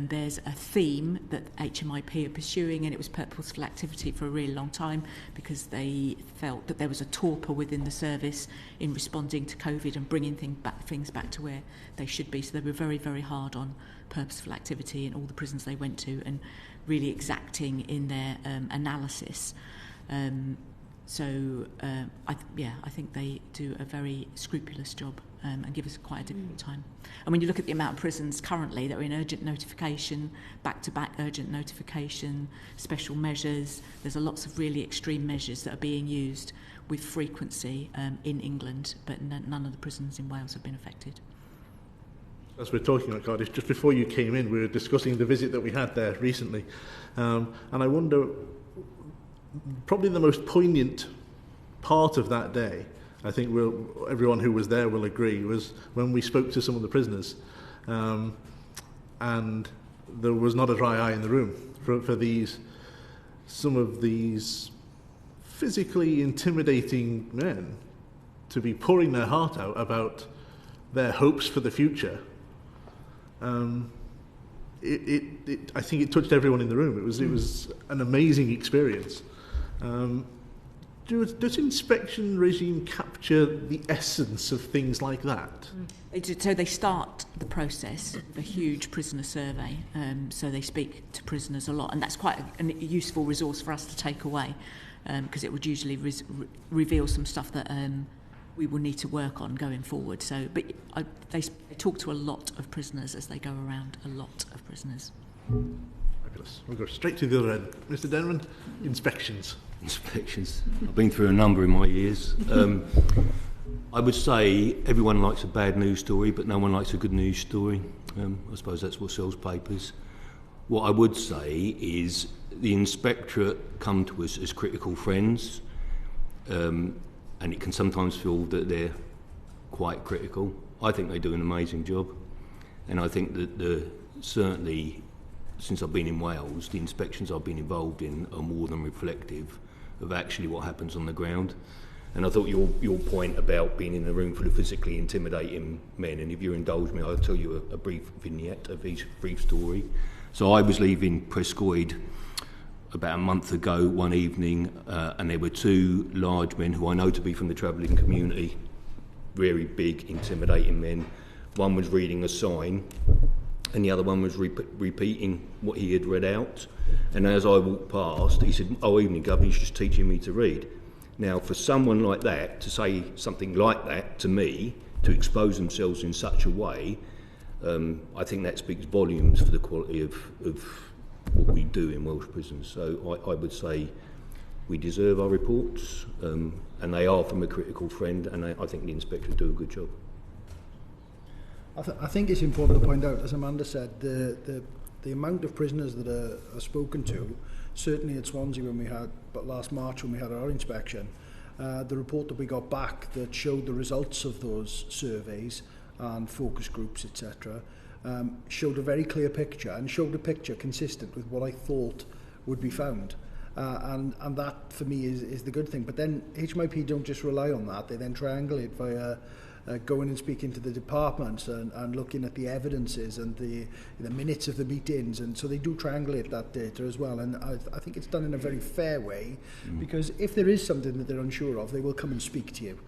theme that HMIP are pursuing, and it was purposeful activity for a really long time because they felt that there was a torpor within the service in responding to COVID and bringing things back to where they should be. So they were very, very hard on purposeful activity in all the prisons they went to and really exacting in their analysis. I think they do a very scrupulous job and give us quite a difficult time. And when you look at the amount of prisons currently that are in urgent notification, back-to-back urgent notification, special measures, there's lots of really extreme measures that are being used with frequency in England, but none of the prisons in Wales have been affected. As we're talking about Cardiff, just before you came in, we were discussing the visit that we had there recently. And I wonder, probably the most poignant part of that day, I think everyone who was there will agree, was when we spoke to some of the prisoners. And there was not a dry eye in the room for some of these physically intimidating men to be pouring their heart out about their hopes for the future. I think it touched everyone in the room. It was an amazing experience. Does inspection regime capture the essence of things like that? They do, so they start the process with a huge prisoner survey. So they speak to prisoners a lot, and that's quite a useful resource for us to take away because it would usually reveal some stuff that we will need to work on going forward. So, but they talk to a lot of prisoners as they go around. A lot of prisoners. Fabulous. We'll go straight to the other end. Mr. Denman, inspections. inspections. I've been through a number in my years. I would say everyone likes a bad news story, but no one likes a good news story. I suppose that's what sells papers. What I would say is the inspectorate come to us as critical friends, and it can sometimes feel that they're quite critical. I think they do an amazing job, and I think that certainly since I've been in Wales, the inspections I've been involved in are more than reflective of actually what happens on the ground. And I thought your point about being in a room full of physically intimidating men, and if you indulge me, I'll tell you a brief vignette, a brief story. So I was leaving Prescoed about a month ago one evening, and there were two large men who I know to be from the travelling community, very big, intimidating men. One was reading a sign, and the other one was repeating what he had read out. And as I walked past, he said, "Oh, evening, Gov, he's just teaching me to read." Now, for someone like that to say something like that to me, to expose themselves in such a way, I think that speaks volumes for the quality of what we do in Welsh prisons. So I would say we deserve our reports, and they are from a critical friend, and I think the inspectors do a good job. I think it's important to point out, as Amanda said, the amount of prisoners that are spoken to, certainly at Swansea but last March when we had our inspection, the report that we got back that showed the results of those surveys and focus groups, etc., showed a very clear picture, and showed a picture consistent with what I thought would be found. And that, for me, is the good thing. But then HMIP don't just rely on that. They then triangulate via going and speaking to the departments and looking at the evidences and the minutes of the meetings, and so they do triangulate that data as well. And I think it's done in a very fair way, because if there is something that they're unsure of, they will come and speak to you,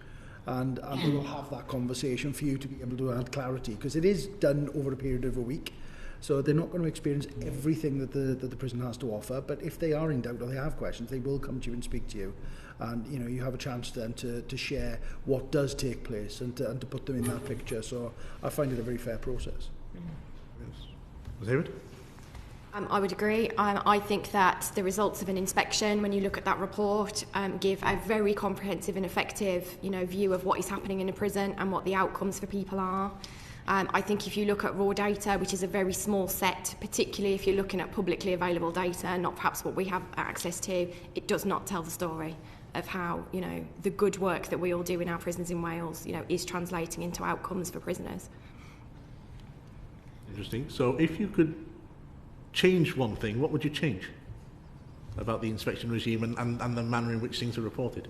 and they will have that conversation for you to be able to add clarity, because it is done over a period of a week. So they're not going to experience everything that the prison has to offer, but if they are in doubt or they have questions, they will come to you and speak to you. And you have a chance then to share what does take place and to put them in that picture. So I find it a very fair process. Yes. Hayward? I would agree. I think that the results of an inspection, when you look at that report, give a very comprehensive and effective view of what is happening in a prison and what the outcomes for people are. I think if you look at raw data, which is a very small set, particularly if you're looking at publicly available data, not perhaps what we have access to, it does not tell the story of how the good work that we all do in our prisons in Wales is translating into outcomes for prisoners. Interesting. So if you could change one thing, what would you change about the inspection regime and the manner in which things are reported?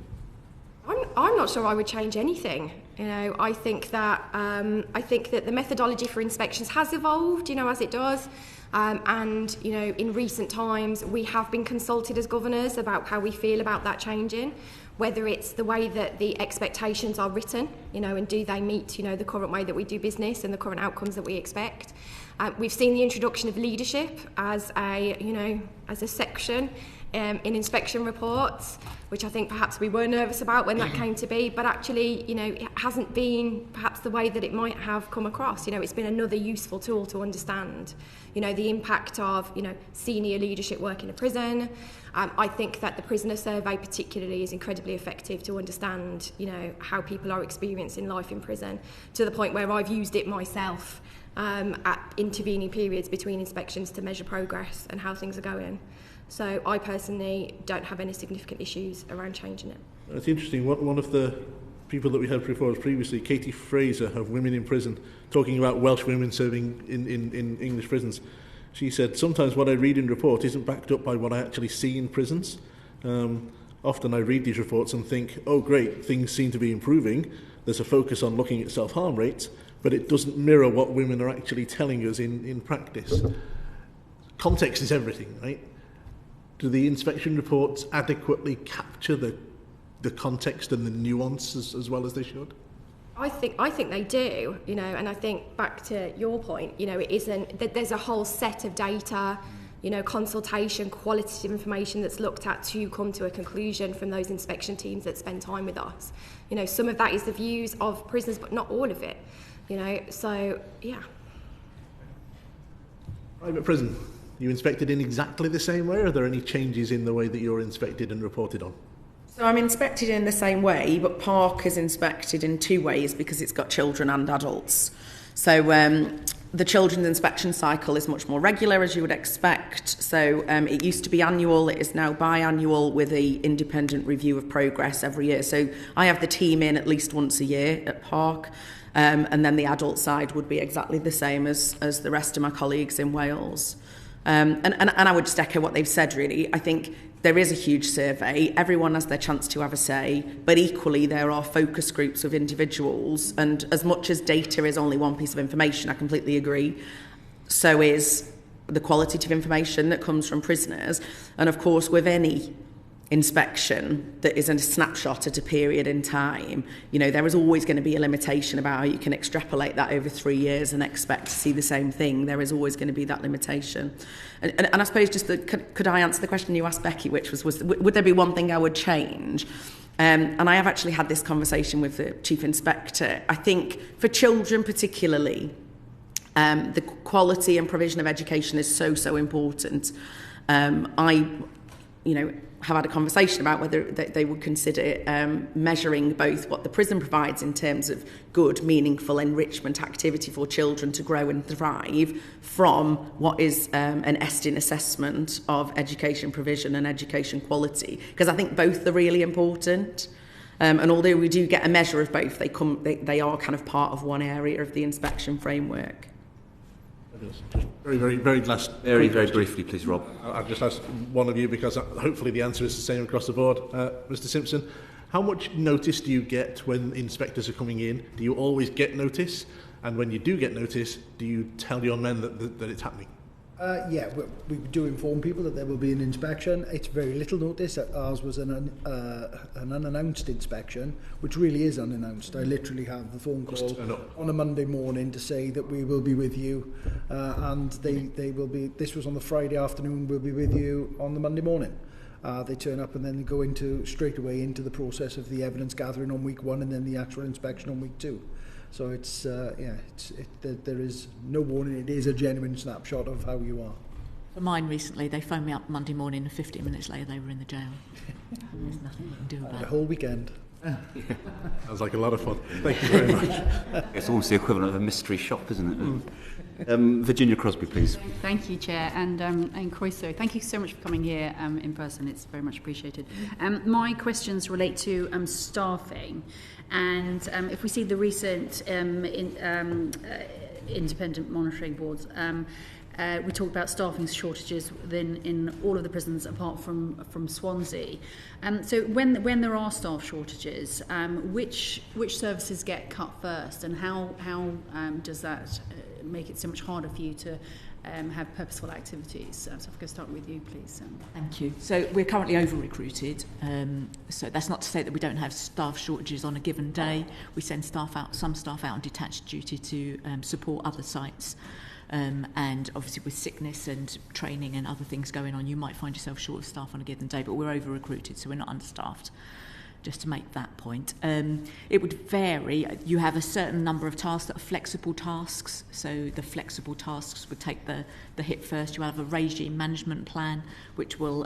I'm not sure I would change anything. I think that the methodology for inspections has evolved, as it does. And in recent times, we have been consulted as governors about how we feel about that changing, whether it's the way that the expectations are written, and do they meet, the current way that we do business and the current outcomes that we expect. We've seen the introduction of leadership as a section in inspection reports, which I think perhaps we were nervous about when that came to be, but actually, it hasn't been perhaps the way that it might have come across. It's been another useful tool to understand, the impact of, senior leadership work in a prison. I think that the prisoner survey particularly is incredibly effective to understand, how people are experiencing life in prison, to the point where I've used it myself at intervening periods between inspections to measure progress and how things are going. So I personally don't have any significant issues around changing it. It's interesting. One of the people that we had before us previously, Katie Fraser of Women in Prison, talking about Welsh women serving in English prisons. She said, sometimes what I read in report isn't backed up by what I actually see in prisons. Often I read these reports and think, oh great, things seem to be improving. There's a focus on looking at self-harm rates, but it doesn't mirror what women are actually telling us in practice. Context is everything, right? Do the inspection reports adequately capture the context and the nuance as well as they should? I think they do, and I think back to your point, it isn't that there's a whole set of data, consultation, qualitative information that's looked at to come to a conclusion from those inspection teams that spend time with us. Some of that is the views of prisoners, but not all of it, so yeah. Private prison. Are you inspected in exactly the same way, or are there any changes in the way that you're inspected and reported on? So I'm inspected in the same way, but Parc is inspected in two ways because it's got children and adults. So the children's inspection cycle is much more regular, as you would expect. So it used to be annual, it is now biannual with the independent review of progress every year. So I have the team in at least once a year at Parc, and then the adult side would be exactly the same as the rest of my colleagues in Wales. And I would just echo what they've said, really. I think there is a huge survey. Everyone has their chance to have a say, but equally there are focus groups of individuals, and as much as data is only one piece of information, I completely agree, so is the qualitative information that comes from prisoners. And of course, with any inspection that is a snapshot at a period in time, you know, there is always going to be a limitation about how you can extrapolate that over 3 years and expect to see the same thing. There is always going to be that limitation. And I suppose just could I answer the question you asked Becky, which was would there be one thing I would change? And I have actually had this conversation with the Chief Inspector. I think for children particularly, the quality and provision of education is so important. Have had a conversation about whether they would consider measuring both what the prison provides in terms of good, meaningful enrichment activity for children to grow and thrive from what is an ESTIN assessment of education provision and education quality. Because I think both are really important. And although we do get a measure of both, they are kind of part of one area of the inspection framework. Very last. Very briefly, please, Rob. I've just asked one of you because hopefully the answer is the same across the board. Mr. Simpson, how much notice do you get when inspectors are coming in? Do you always get notice? And when you do get notice, do you tell your men that it's happening? Yeah, we do inform people that there will be an inspection. It's very little notice. Ours was an unannounced inspection, which really is unannounced. I literally have the phone call on a Monday morning to say that we will be with you, and they will be. This was on the Friday afternoon. We'll be with you on the Monday morning. They turn up and then they go straight away into the process of the evidence gathering on week 1 and then the actual inspection on week 2. So there is no warning. It is a genuine snapshot of how you are. For mine recently, they phoned me up Monday morning and 15 minutes later they were in the jail. There's nothing you can do about it. The whole weekend. Sounds like a lot of fun. Thank you very much. It's almost the equivalent of a mystery shop, isn't it? Virginia Crosby, please. Thank you, Chair, and Croeso, thank you so much for coming here in person. It's very much appreciated. My questions relate to staffing, and if we see the recent independent monitoring boards, we talked about staffing shortages in all of the prisons apart from Swansea. So when there are staff shortages, which services get cut first, and how does that make it so much harder for you to have purposeful activities? So if I could start with you, please. Thank you. So we're currently over-recruited. So that's not to say that we don't have staff shortages on a given day. We send some staff out on detached duty to support other sites. And obviously with sickness and training and other things going on, you might find yourself short of staff on a given day, but we're over-recruited, so we're not understaffed, just to make that point. It would vary. You have a certain number of tasks that are flexible tasks, so the flexible tasks would take the hit first. You have a regime management plan, which will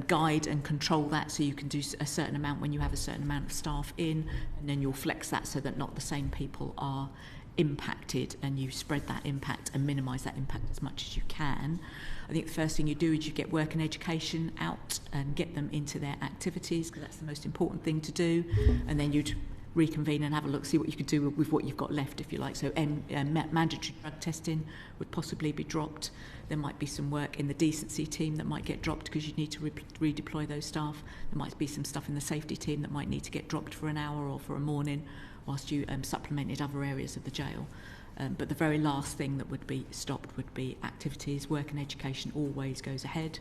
guide and control that, so you can do a certain amount when you have a certain amount of staff in, and then you'll flex that so that not the same people are impacted, and you spread that impact and minimise that impact as much as you can. I think the first thing you do is you get work and education out and get them into their activities, because that's the most important thing to do, and then you'd reconvene and have a look, see what you could do with what you've got left, if you like. So mandatory drug testing would possibly be dropped. There might be some work in the decency team that might get dropped because you need to redeploy those staff. There might be some stuff in the safety team that might need to get dropped for an hour or for a morning whilst you supplemented other areas of the jail. But the very last thing that would be stopped would be activities. Work and education always goes ahead.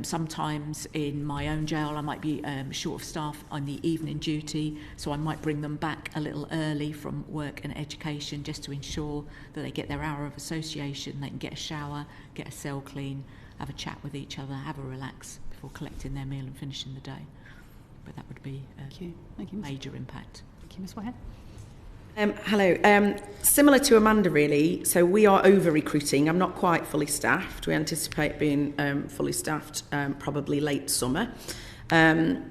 Sometimes in my own jail I might be short of staff on the evening duty, so I might bring them back a little early from work and education just to ensure that they get their hour of association, they can get a shower, get a cell clean, have a chat with each other, have a relax before collecting their meal and finishing the day. But that would be a major impact. Thank you, Ms. Whitehead. Hello. Similar to Amanda, really. So we are over-recruiting. I'm not quite fully staffed. We anticipate being fully staffed probably late summer. And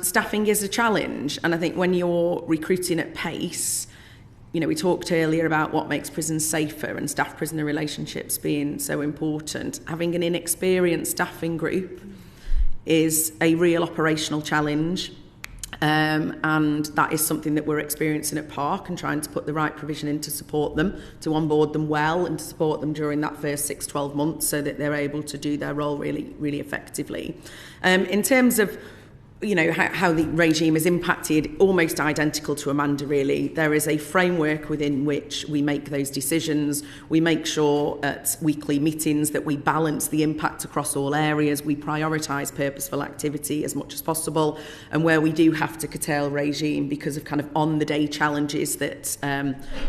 staffing is a challenge. And I think when you're recruiting at pace, you know, we talked earlier about what makes prisons safer and staff-prisoner relationships being so important. Having an inexperienced staffing group is a real operational challenge. And that is something that we're experiencing at Parc and trying to put the right provision in to support them, to onboard them well and to support them during that first 6-12 months so that they're able to do their role really, really effectively. In terms of you know, how the regime is impacted, almost identical to Amanda, really. There is a framework within which we make those decisions. We make sure at weekly meetings that we balance the impact across all areas. We prioritise purposeful activity as much as possible. And where we do have to curtail regime because of kind of on-the-day challenges that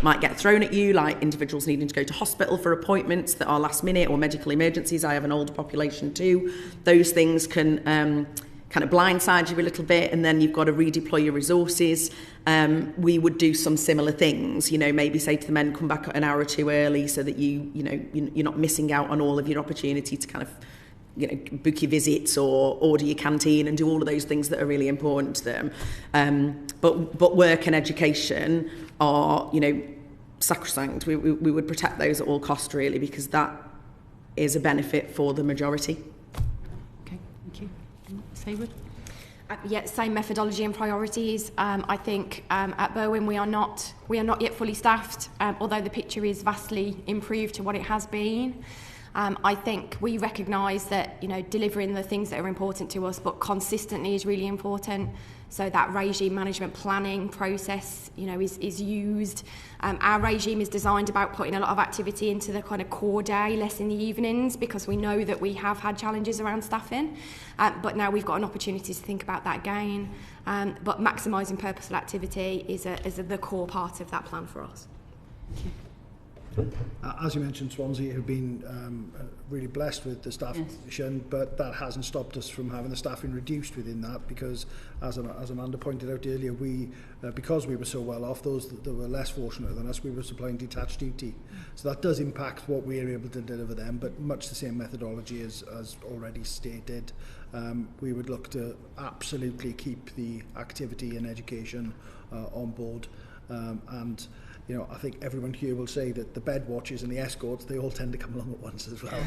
might get thrown at you, like individuals needing to go to hospital for appointments that are last minute or medical emergencies. I have an older population too. Those things can kind of blindside you a little bit, and then you've got to redeploy your resources. We would do some similar things, you know, maybe say to the men, come back an hour or two early so that you're not missing out on all of your opportunity to kind of, you know, book your visits or order your canteen and do all of those things that are really important to them. But work and education are, you know, sacrosanct. We would protect those at all costs, really, because that is a benefit for the majority. Okay, thank you. Hayward? Yeah, same methodology and priorities. I think at Berwyn we are not yet fully staffed, although the picture is vastly improved to what it has been. I think we recognise that, you know, delivering the things that are important to us, but consistently is really important. So that regime management planning process, you know, is used. Our regime is designed about putting a lot of activity into the kind of core day, less in the evenings, because we know that we have had challenges around staffing. But now we've got an opportunity to think about that again. But maximising purposeful activity is the core part of that plan for us. Thank you. As you mentioned, Swansea have been really blessed with the staff position, but that hasn't stopped us from having the staffing reduced within that, because as Amanda pointed out earlier, because we were so well off, those that were less fortunate than us, we were supplying detached duty. So that does impact what we are able to deliver them, but much the same methodology as already stated. We would look to absolutely keep the activity and education on board, and you know, I think everyone here will say that the bed watches and the escorts, they all tend to come along at once as well.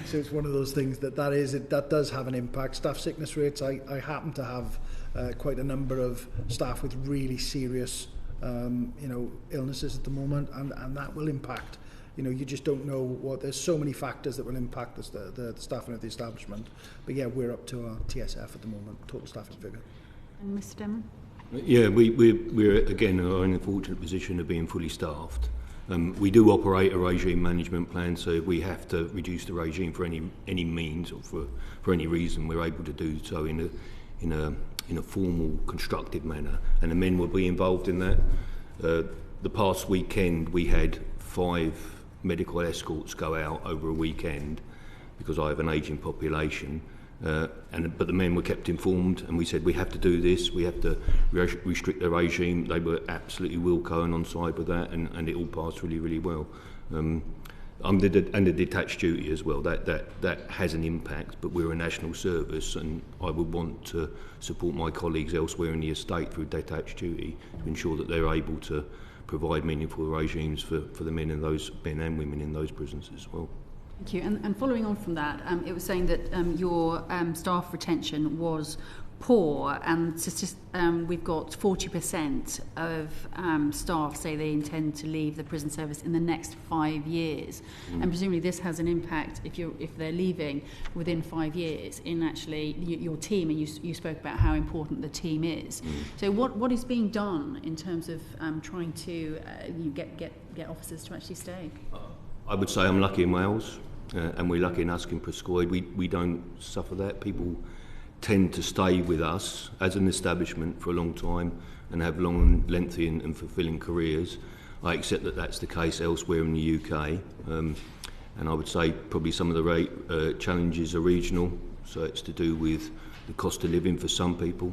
So it's one of those things that does have an impact. Staff sickness rates, I happen to have quite a number of staff with really serious illnesses at the moment, and that will impact. You know, you just don't know there's so many factors that will impact the staffing of the establishment. But yeah, we're up to our TSF at the moment, total staffing figure. And Mr. Denman? Yeah, we're again in an unfortunate position of being fully staffed. We do operate a regime management plan, so if we have to reduce the regime for any means or for any reason, we're able to do so in a formal, constructive manner, and the men will be involved in that. The past weekend we had 5 medical escorts go out over a weekend because I have an ageing population. But the men were kept informed, and we said we have to do this, we have to restrict the regime. They were absolutely wilco and on side with that, and it all passed really, really well. Under detached duty as well, that has an impact, but we're a national service, and I would want to support my colleagues elsewhere in the estate through detached duty to ensure that they're able to provide meaningful regimes for the men and women in those prisons as well. Thank you. And following on from that, it was saying that your staff retention was poor, and we've got 40% of staff say they intend to leave the prison service in the next 5 years. And presumably this has an impact if they're leaving within 5 years in actually your team, and you spoke about how important the team is. So what is being done in terms of trying to get officers to actually stay? I would say I'm lucky in Wales, and we're lucky in us in Prescoed. We don't suffer that. People tend to stay with us as an establishment for a long time and have long, lengthy and fulfilling careers. I accept that that's the case elsewhere in the UK, and I would say probably some of the challenges are regional, so it's to do with the cost of living for some people.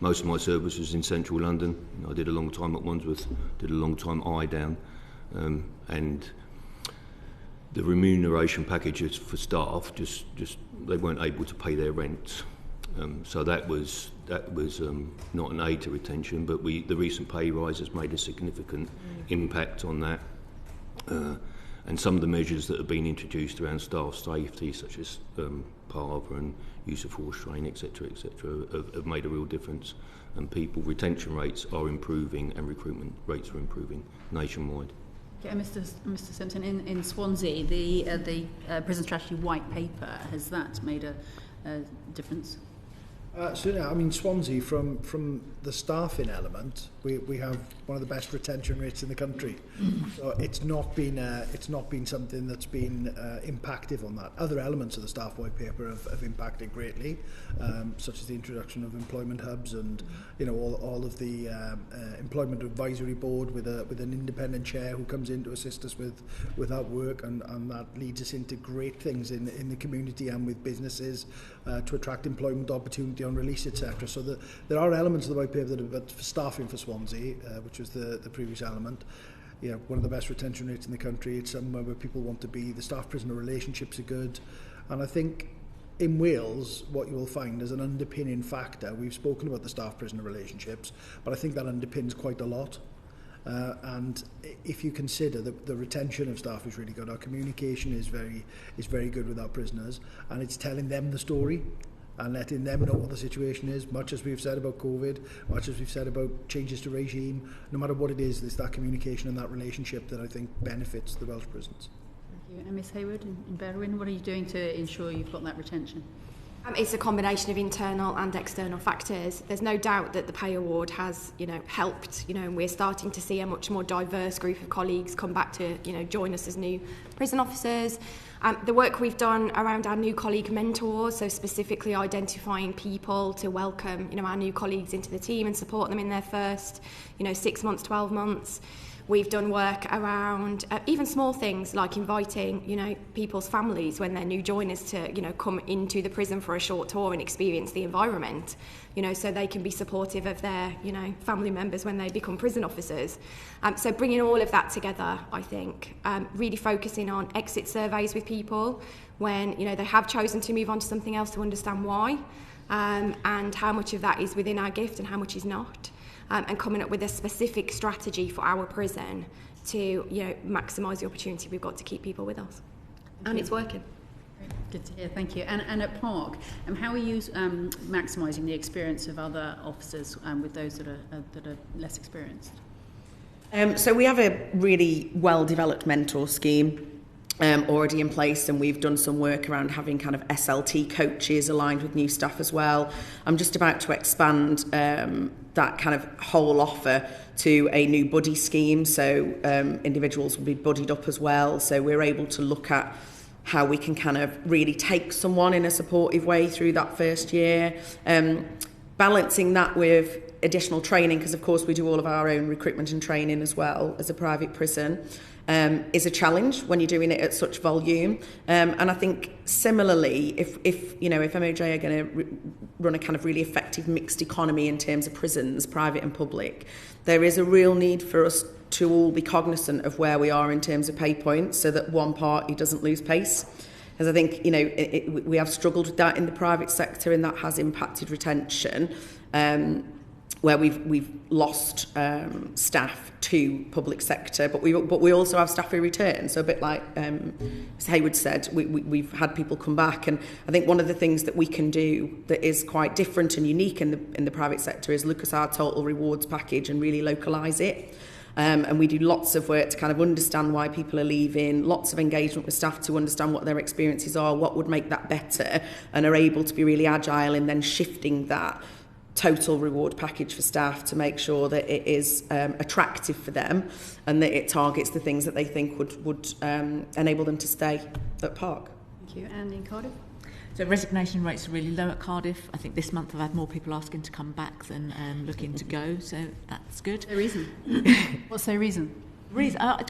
Most of my service was in central London. I did a long time at Wandsworth, did a long time down, and the remuneration packages for staff just they weren't able to pay their rent. So that was not an aid to retention, but the recent pay rise has made a significant impact on that. And some of the measures that have been introduced around staff safety, such as PARV and use of force training, etc., have made a real difference. And retention rates are improving and recruitment rates are improving nationwide. Yeah, Mr. Simpson, in Swansea, the prison strategy white paper, has that made a difference? Certainly, I mean, Swansea, from the staffing element, we have one of the best retention rates in the country. So it's not been something that's been impactive on that. Other elements of the staff white paper have impacted greatly, such as the introduction of employment hubs and all of the employment advisory board with an independent chair who comes in to assist us with that work, and that leads us into great things in the community and with businesses to attract employment opportunity on release, etc. So there are elements of the white paper that are for staffing for Swansea, which was the previous element. One of the best retention rates in the country. It's somewhere where people want to be. The staff-prisoner relationships are good. And I think in Wales, what you will find is an underpinning factor. We've spoken about the staff-prisoner relationships, but I think that underpins quite a lot. And if you consider that the retention of staff is really good, our communication is very good with our prisoners, and it's telling them the story and letting them know what the situation is, much as we've said about COVID, much as we've said about changes to regime. No matter what it is, there's that communication and that relationship that I think benefits the Welsh prisons. Thank you. And Ms Hayward, in Berwyn, what are you doing to ensure you've got that retention? It's a combination of internal and external factors. There's no doubt that the pay award has, helped. And we're starting to see a much more diverse group of colleagues come back to, join us as new prison officers. The work we've done around our new colleague mentors, so specifically identifying people to welcome, our new colleagues into the team and support them in their first, 6 months, 12 months. We've done work around even small things like inviting, people's families when they're new joiners to, come into the prison for a short tour and experience the environment, so they can be supportive of their, family members when they become prison officers. So bringing all of that together, I think, really focusing on exit surveys with people when, they have chosen to move on to something else to understand why, and how much of that is within our gift and how much is not. And coming up with a specific strategy for our prison to, maximise the opportunity we've got to keep people with us. And it's working. Good to hear, thank you. And at Parc, how are you maximising the experience of other officers with those that are less experienced? So we have a really well-developed mentor scheme already in place, and we've done some work around having kind of SLT coaches aligned with new staff as well. I'm just about to expand that kind of whole offer to a new buddy scheme, so individuals will be buddied up as well, so we're able to look at how we can kind of really take someone in a supportive way through that first year, balancing that with additional training, because of course we do all of our own recruitment and training as well as a private prison, is a challenge when you're doing it at such volume. And I think similarly, if MOJ are going to run a kind of really effective mixed economy in terms of prisons, private and public, there is a real need for us to all be cognizant of where we are in terms of pay points so that one party doesn't lose pace. Because I think, we have struggled with that in the private sector, and that has impacted retention, where we've lost staff to public sector, but we also have staff who return. So a bit like as Hayward said, we've had people come back, and I think one of the things that we can do that is quite different and unique in the private sector is look at our total rewards package and really localise it. And we do lots of work to kind of understand why people are leaving, lots of engagement with staff to understand what their experiences are, what would make that better, and are able to be really agile in then shifting that total reward package for staff to make sure that it is attractive for them and that it targets the things that they think would enable them to stay at Parc. Thank you. And in Cardiff? So resignation rates are really low at Cardiff. I think this month I've had more people asking to come back than looking to go, so that's good. The reason? What's their reason?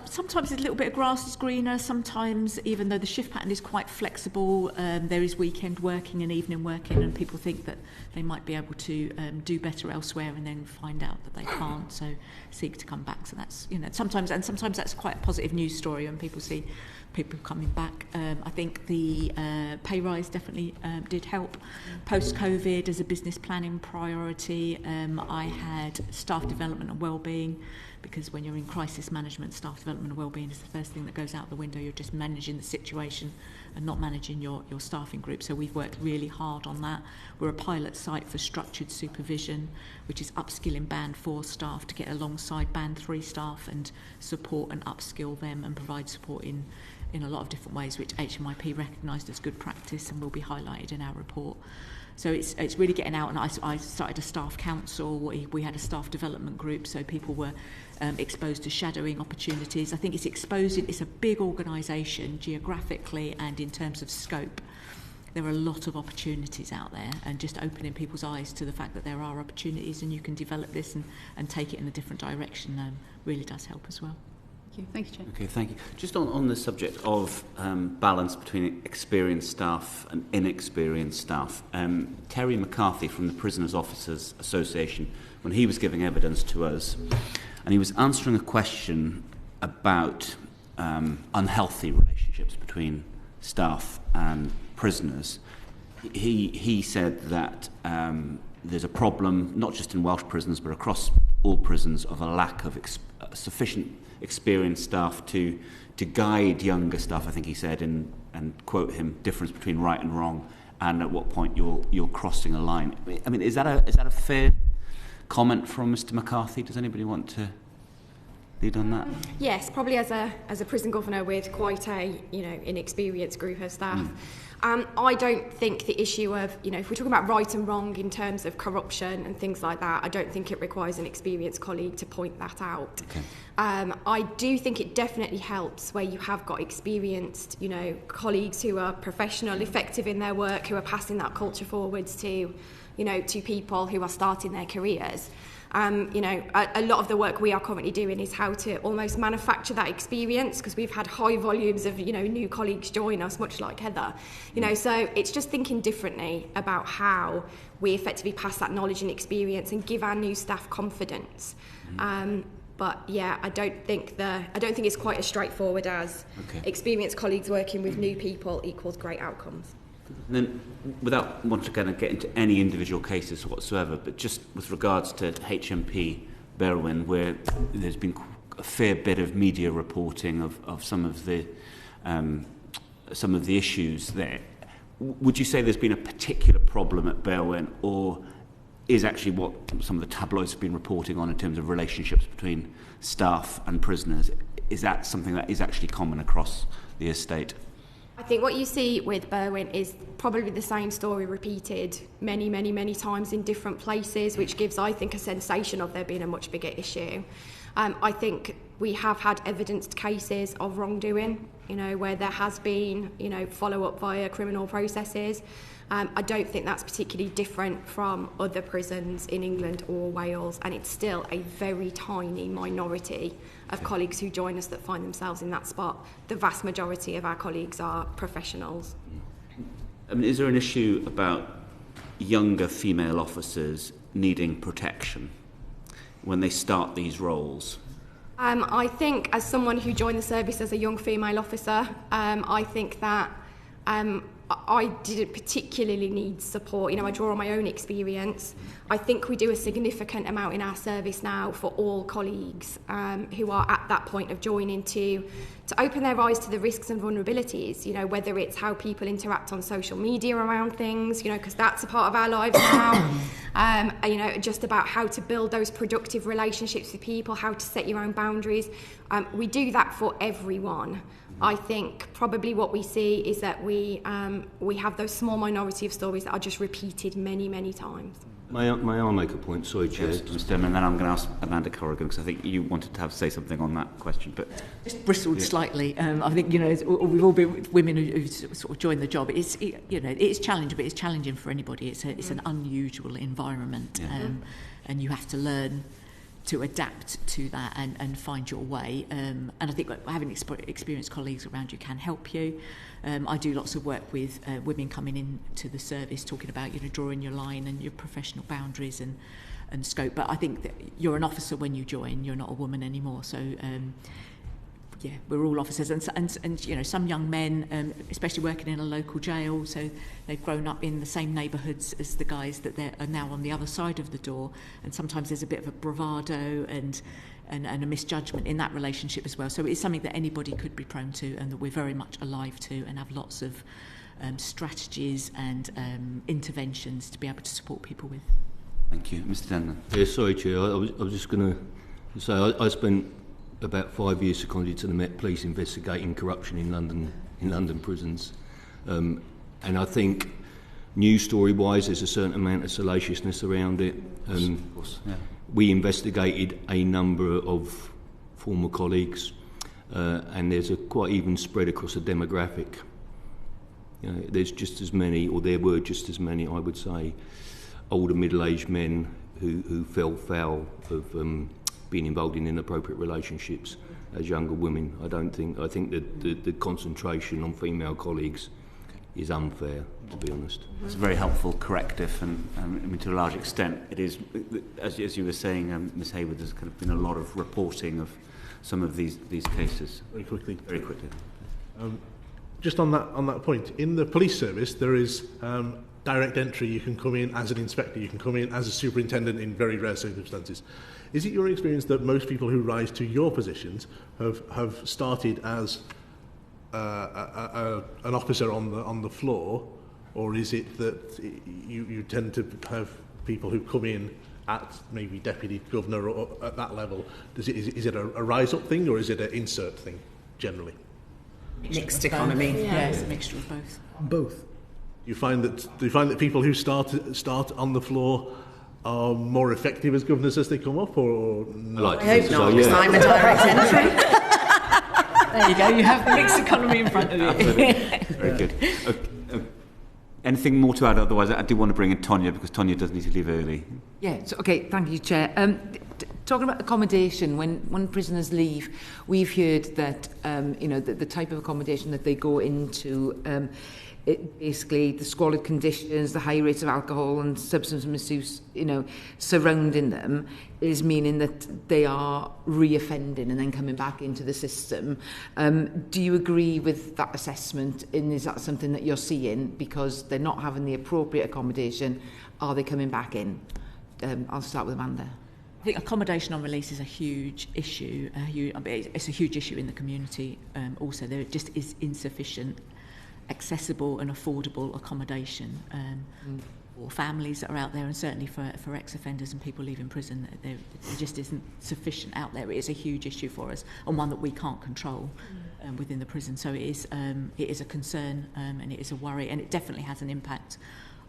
Sometimes a little bit of grass is greener. Sometimes, even though the shift pattern is quite flexible, there is weekend working and evening working, and people think that they might be able to do better elsewhere, and then find out that they can't. So seek to come back. So that's sometimes that's quite a positive news story when people see people coming back. I think the pay rise definitely did help. Post-COVID, as a business planning priority, I had staff development and wellbeing, because when you're in crisis management, staff development and wellbeing is the first thing that goes out the window. You're just managing the situation and not managing your staffing group. So we've worked really hard on that. We're a pilot site for structured supervision, which is upskilling Band 4 staff to get alongside Band 3 staff and support and upskill them and provide support in a lot of different ways, which HMIP recognised as good practice and will be highlighted in our report. So it's really getting out, and I started a staff council. We had a staff development group, so people were exposed to shadowing opportunities. I think it's a big organisation geographically and in terms of scope. There are a lot of opportunities out there, and just opening people's eyes to the fact that there are opportunities and you can develop this and take it in a different direction really does help as well. Thank you, Chair. Okay, thank you. Just on the subject of balance between experienced staff and inexperienced staff, Terry McCarthy from the Prisoners Officers Association, when he was giving evidence to us, and he was answering a question about unhealthy relationships between staff and prisoners, he said that there's a problem, not just in Welsh prisons, but across all prisons, of a lack of sufficient experienced staff to guide younger staff, I think he said, and quote him, difference between right and wrong, and at what point you're crossing a line. I mean, is that a fair comment from Mr. McCarthy? Does anybody want to lead on that? Yes, probably as a prison governor with quite a inexperienced group of staff. I don't think the issue of, if we're talking about right and wrong in terms of corruption and things like that, I don't think it requires an experienced colleague to point that out. Okay. I do think it definitely helps where you have got experienced, colleagues who are professional, effective in their work, who are passing that culture forwards to people who are starting their careers. A lot of the work we are currently doing is how to almost manufacture that experience, because we've had high volumes of new colleagues join us, much like Heather. So it's just thinking differently about how we effectively pass that knowledge and experience and give our new staff confidence. But yeah, I don't think it's quite as straightforward as experienced colleagues working with new people equals great outcomes. And then, without wanting to kind of get into any individual cases whatsoever, but just with regards to HMP Berwyn, where there's been a fair bit of media reporting of some of the issues there, would you say there's been a particular problem at Berwyn, or is actually what some of the tabloids have been reporting on in terms of relationships between staff and prisoners, is that something that is actually common across the estate? I think what you see with Berwyn is probably the same story repeated many, many, many times in different places, which gives, I think, a sensation of there being a much bigger issue. I think we have had evidenced cases of wrongdoing, where there has been, follow-up via criminal processes. I don't think that's particularly different from other prisons in England or Wales, and it's still a very tiny minority of colleagues who join us that find themselves in that spot. The vast majority of our colleagues are professionals. I mean, is there an issue about younger female officers needing protection when they start these roles? I think, as someone who joined the service as a young female officer, I think that I didn't particularly need support. I draw on my own experience. I think we do a significant amount in our service now for all colleagues who are at that point of joining to open their eyes to the risks and vulnerabilities, whether it's how people interact on social media around things, because that's a part of our lives now, just about how to build those productive relationships with people, how to set your own boundaries. We do that for everyone. I think probably what we see is that we have those small minority of stories that are just repeated many, many times. May I make a point? Sorry, Chair. Yes, Mr. Denman, and then I'm going to ask Amanda Corrigan, because I think you wanted to say something on that question. But just bristled slightly. I think we've all been women who sort of joined the job. It's challenging, but it's challenging for anybody. It's an unusual environment, and you have to learn to adapt to that and find your way. And I think having experienced colleagues around you can help you. I do lots of work with women coming into the service, talking about, you know, drawing your line and your professional boundaries and scope. But I think that you're an officer when you join, you're not a woman anymore. So yeah, we're all officers, and you know, some young men, especially working in a local jail, so they've grown up in the same neighbourhoods as the guys that are now on the other side of the door, and sometimes there's a bit of a bravado and a misjudgment in that relationship as well. So it's something that anybody could be prone to, and that we're very much alive to, and have lots of strategies and interventions to be able to support people with. Thank you. Mr. Denman. Yeah, sorry, Chair. I was just going to say I spent about 5 years seconded to the Met Police investigating corruption in London prisons, and I think news story-wise there's a certain amount of salaciousness around it. Of course, yeah. We investigated a number of former colleagues, and there's a quite even spread across a demographic. You know, there's just as many, or there were just as many, I would say, older middle-aged men who fell foul of being involved in inappropriate relationships as younger women. I think that the concentration on female colleagues is unfair, to be honest. It's a very helpful corrective, and I mean, to a large extent it is, as you were saying, Ms. Hayward, there's kind of been a lot of reporting of some of these cases. Very quickly. Just on that point, in the police service there is direct entry. You can come in as an inspector, you can come in as a superintendent in very rare circumstances. Is it your experience that most people who rise to your positions have started as an officer on the floor, or is it that you tend to have people who come in at maybe deputy governor or at that level? Is it a rise up thing, or is it an insert thing generally? Mixed economy. Yeah, it's a mixture of both. Both. Do you find that people who start on the floor are more effective as governors as they come up, or not? I hope not, because I'm a direct entry. There you go, you have the mixed economy in front of you. Very good. Anything more to add? Otherwise, I do want to bring in Tonya, because Tonya does need to leave early. Yeah, so, okay, thank you, Chair. Talking about accommodation, when prisoners leave, we've heard that you know, the type of accommodation that they go into, basically the squalid conditions, the high rates of alcohol and substance misuse, you know, surrounding them, is meaning that they are re-offending and then coming back into the system. Do you agree with that assessment? And is that something that you're seeing? Because they're not having the appropriate accommodation, are they coming back in? I'll start with Amanda. I think accommodation on release is a huge issue. It's a huge issue in the community. Also, there just is insufficient accessible and affordable accommodation for families that are out there, and certainly for ex-offenders and people leaving prison. There just isn't sufficient out there. It is a huge issue for us, and one that we can't control within the prison. So it is a concern, and it is a worry, and it definitely has an impact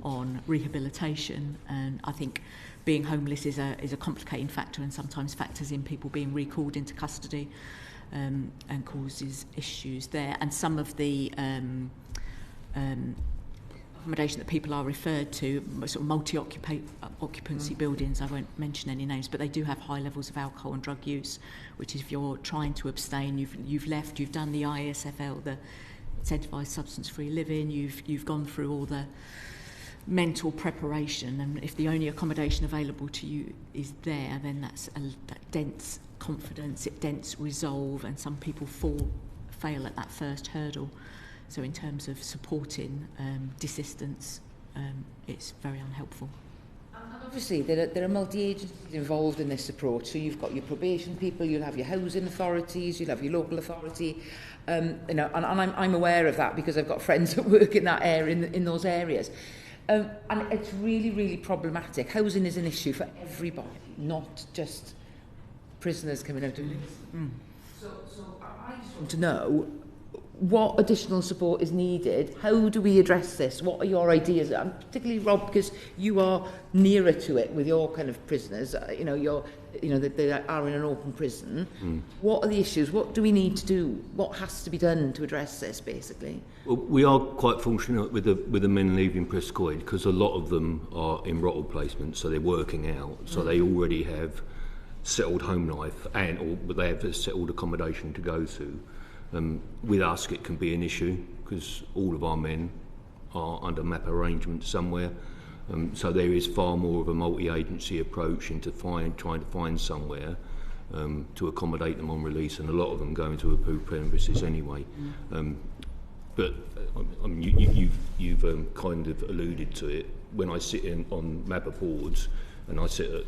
on rehabilitation. And I think being homeless is a complicating factor, and sometimes factors in people being recalled into custody, and causes issues there. And some of the accommodation that people are referred to, sort of multi-occupancy buildings, I won't mention any names, but they do have high levels of alcohol and drug use, which is, if you're trying to abstain, you've left, you've done the ISFL, the Incentivized Substance-Free Living, you've gone through all the mental preparation, and if the only accommodation available to you is there, then that dents confidence, it dents resolve, and some people fail at that first hurdle. So in terms of supporting desistance, it's very unhelpful. And obviously there are multi-agencies involved in this approach. So you've got your probation people, you'll have your housing authorities, you'll have your local authority, you know, and I'm aware of that because I've got friends that work in that area, in those areas. And it's really, really problematic. Housing is an issue for everybody, not just prisoners coming out of this. So I just want to know what additional support is needed. How do we address this? What are your ideas? And particularly Rob, because you are nearer to it with your kind of prisoners. You know, they are in an open prison. What are the issues? What do we need to do? What has to be done to address this, basically? Well, we are quite fortunate with the men leaving Prescoed, because a lot of them are in Rottle placement, so they're working out, so they already have settled home life or they have a settled accommodation to go to. With us, it can be an issue because all of our men are under MAP arrangements somewhere. So there is far more of a multi-agency approach into trying to find somewhere to accommodate them on release, and a lot of them go into approved premises anyway. But I mean, you've kind of alluded to it. When I sit on MAPA boards and I sit at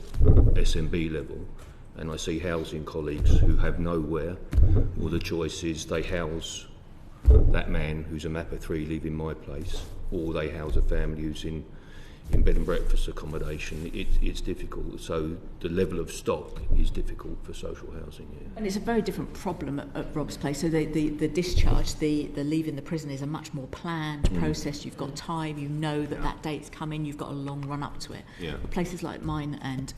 SMB level and I see housing colleagues who have nowhere, or the choice is they house that man who's a MAPA 3 leaving my place, or they house a family who's in bed and breakfast accommodation. It's difficult. So the level of stock is difficult for social housing here. And it's a very different problem at Rob's place. So the discharge, the leaving the prison is a much more planned process. You've got time, you know that date's coming, you've got a long run up to it. Yeah. But places like mine and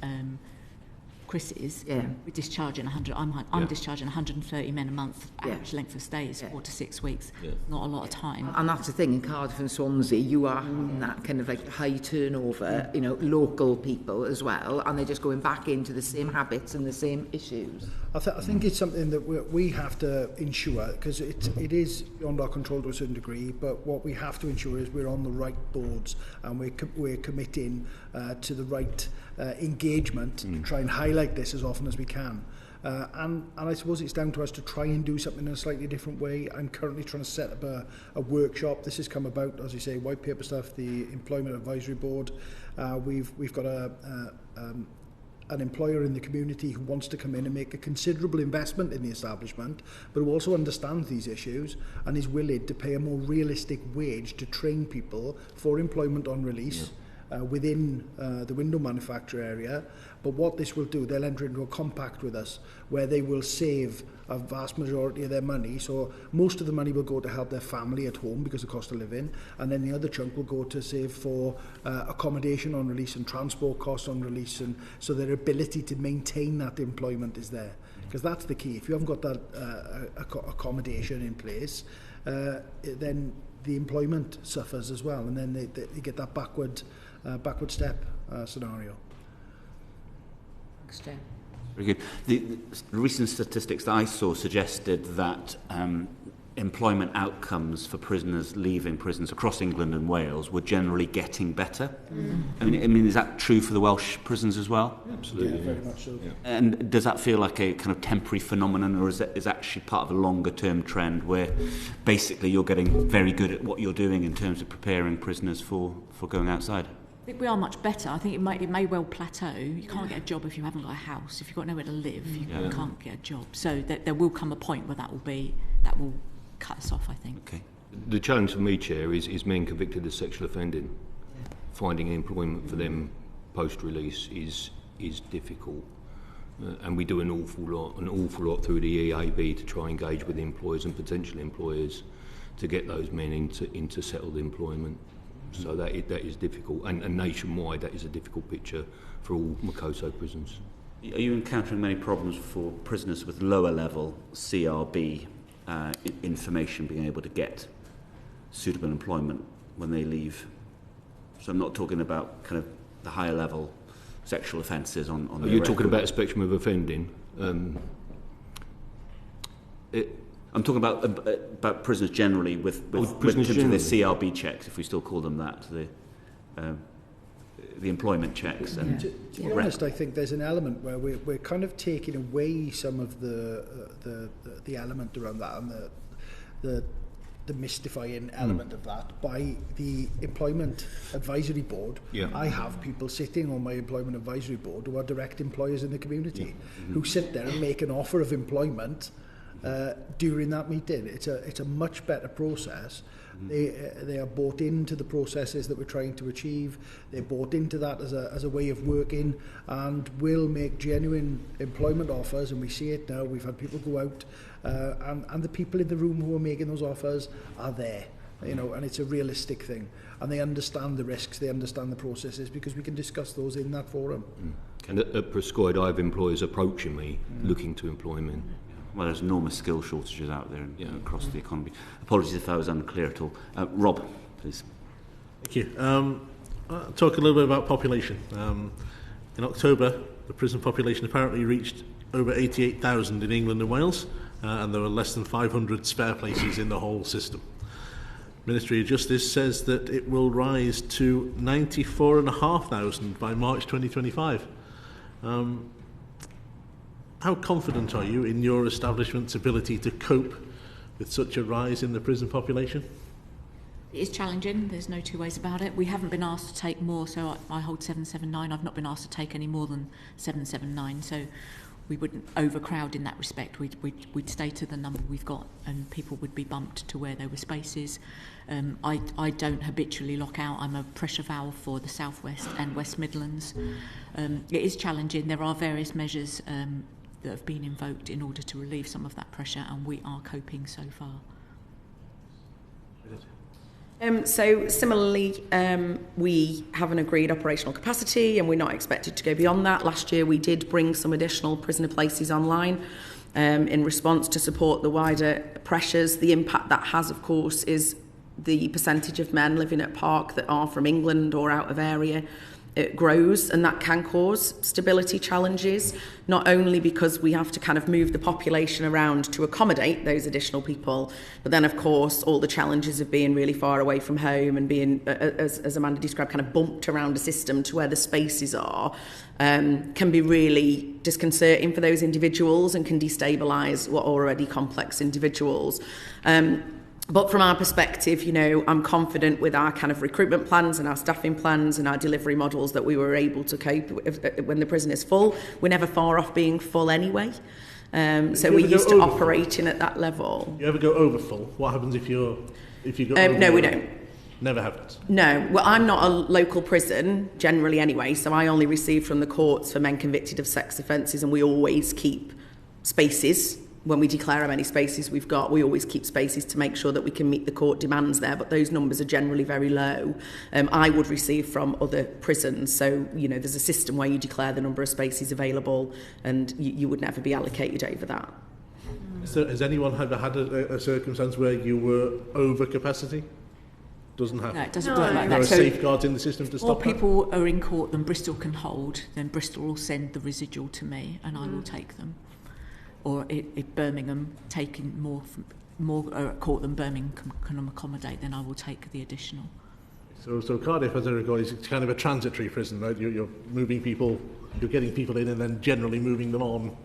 Chris's, we're discharging I'm discharging 130 men a month. Average length of stay is 4 to 6 weeks. Not a lot of time. And that's the thing, in Cardiff and Swansea, you are having that kind of like high turnover, you know, local people as well, and they're just going back into the same habits and the same issues. I think it's something that we have to ensure, because it is beyond our control to a certain degree, but what we have to ensure is we're on the right boards and we're committing to the right engagement to try and highlight this as often as we can. And I suppose it's down to us to try and do something in a slightly different way. I'm currently trying to set up a workshop. This has come about, as you say, white paper stuff, the Employment Advisory Board. We've got an employer in the community who wants to come in and make a considerable investment in the establishment, but who also understands these issues and is willing to pay a more realistic wage to train people for employment on release. Within the window manufacturer area. But what this will do, they'll enter into a compact with us where they will save a vast majority of their money. So most of the money will go to help their family at home because of cost of living, and then the other chunk will go to save for accommodation on release and transport costs on release, and so their ability to maintain that employment is there. Because that's the key. If you haven't got that accommodation in place, then the employment suffers as well, and then they get that backward step scenario. Thanks, Jane. Very good. The recent statistics that I saw suggested that employment outcomes for prisoners leaving prisons across England and Wales were generally getting better. I mean, is that true for the Welsh prisons as well? Absolutely. Very much so. Yeah. And does that feel like a kind of temporary phenomenon, or is actually part of a longer-term trend where basically you're getting very good at what you're doing in terms of preparing prisoners for going outside? I think we are much better. I think it may well plateau. You can't get a job if you haven't got a house. If you've got nowhere to live, you can't get a job. So there will come a point where that will cut us off, I think. Okay. The challenge for me, Chair, is men convicted of sexual offending. Finding employment for them post-release is difficult. And we do an awful lot through the EAB to try and engage with employers and potential employers to get those men into settled employment. So that is difficult, and nationwide that is a difficult picture for all Makoto prisons. Are you encountering many problems for prisoners with lower level CRB information being able to get suitable employment when they leave? So I'm not talking about kind of the higher level sexual offences on the You're record. talking about a spectrum of offending. I'm talking about prisoners generally with prisoners the generally. CRB checks, if we still call them that, the employment checks. And To be honest, I think there's an element where we're kind of taking away some of the element around that and the mystifying element of that by the Employment Advisory Board. Yeah. I have people sitting on my Employment Advisory Board who are direct employers in the community who sit there and make an offer of employment during that meeting. It's a much better process. They are bought into the processes that we're trying to achieve. They're bought into that as a way of working, and will make genuine employment offers. And we see it now. We've had people go out, and the people in the room who are making those offers are there. And it's a realistic thing. And they understand the risks. They understand the processes because we can discuss those in that forum. And at Prescoed, I have employers approaching me looking to employ men. Well, there's enormous skill shortages out there across the economy. Apologies if I was unclear at all. Rob, please. Thank you. I'll talk a little bit about population. In October the prison population apparently reached over 88,000 in England and Wales, and there were less than 500 spare places in the whole system. Ministry of Justice says that it will rise to 94,500 by March 2025. How confident are you in your establishment's ability to cope with such a rise in the prison population? It is challenging, there's no two ways about it. We haven't been asked to take more, so I hold 779. I've not been asked to take any more than 779, so we wouldn't overcrowd in that respect. We'd stay to the number we've got, and people would be bumped to where there were spaces. I don't habitually lock out. I'm a pressure valve for the South West and West Midlands. It is challenging. There are various measures that have been invoked in order to relieve some of that pressure, and we are coping so far. So similarly, we have an agreed operational capacity and we're not expected to go beyond that. Last year we did bring some additional prisoner places online in response to support the wider pressures. The impact that has, of course, is the percentage of men living at Parc that are from England or out of area. It grows, and that can cause stability challenges, not only because we have to kind of move the population around to accommodate those additional people, but then, of course, all the challenges of being really far away from home and being, as Amanda described, kind of bumped around a system to where the spaces are, can be really disconcerting for those individuals and can destabilise what are already complex individuals. But from our perspective, you know, I'm confident with our kind of recruitment plans and our staffing plans and our delivery models that we were able to cope when the prison is full. We're never far off being full anyway. So we're used to operating at that level. You ever go over full? What happens if you go over? No, we don't. Never happens? No. Well, I'm not a local prison, generally anyway, so I only receive from the courts for men convicted of sex offences, and we always keep spaces. When we declare how many spaces we've got, we always keep spaces to make sure that we can meet the court demands there, but those numbers are generally very low. I would receive from other prisons, so you know there's a system where you declare the number of spaces available and you would never be allocated over that. Has anyone ever had a circumstance where you were over capacity? Doesn't happen. No, it doesn't work like there that. Are safeguards in the system to stop more people are in court than Bristol can hold, then Bristol will send the residual to me and I will take them. Or if Birmingham taking more court than Birmingham can accommodate, then I will take the additional. So Cardiff, as I recall, is kind of a transitory prison, right? You're moving people, you're getting people in and then generally moving them on.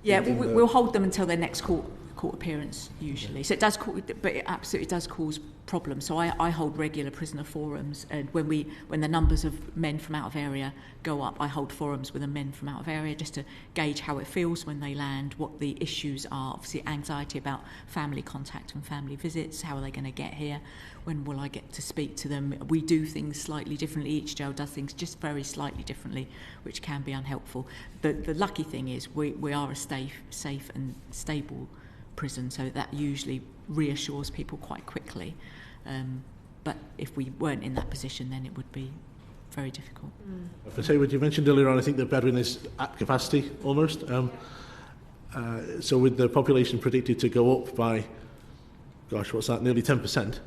Yeah, we'll hold them until their next court appearance usually. So it does, but it absolutely does cause problems. So I hold regular prisoner forums, and when the numbers of men from out of area go up, I hold forums with the men from out of area just to gauge how it feels when they land, what the issues are. Obviously, anxiety about family contact and family visits. How are they going to get here? When will I get to speak to them? We do things slightly differently. Each jail does things just very slightly differently, which can be unhelpful. The lucky thing is we are a safe and stable prison, so that usually reassures people quite quickly. But if we weren't in that position, then it would be very difficult. For Hayward, you mentioned earlier on, I think that Berwyn is at capacity almost. So with the population predicted to go up by, gosh, what's that, nearly 10%,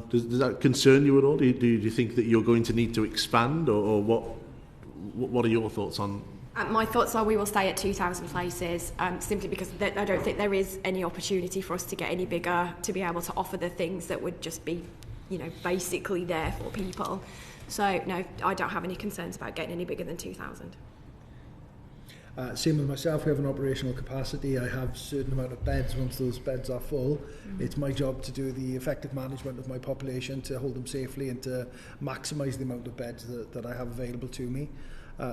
does that concern you at all? Do you think that you're going to need to expand, or what are your thoughts on? My thoughts are we will stay at 2,000 places, simply because I don't think there is any opportunity for us to get any bigger, to be able to offer the things that would just be, you know, basically there for people. So, no, I don't have any concerns about getting any bigger than 2,000. Same with myself, we have an operational capacity. I have a certain amount of beds. Once those beds are full, it's my job to do the effective management of my population, to hold them safely and to maximise the amount of beds that I have available to me.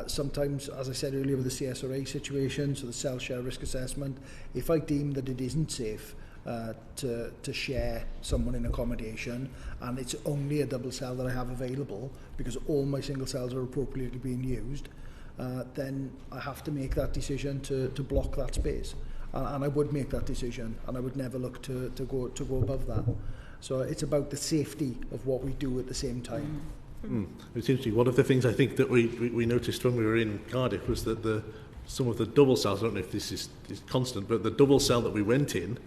Sometimes, as I said earlier, with the CSRA situation, so the cell share risk assessment, if I deem that it isn't safe to share someone in accommodation and it's only a double cell that I have available because all my single cells are appropriately being used, then I have to make that decision to block that space. And I would make that decision, and I would never look to go above that. So it's about the safety of what we do at the same time. It's interesting. One of the things I think that we noticed when we were in Cardiff was that some of the double cells, I don't know if this is constant, but the double cell that we went in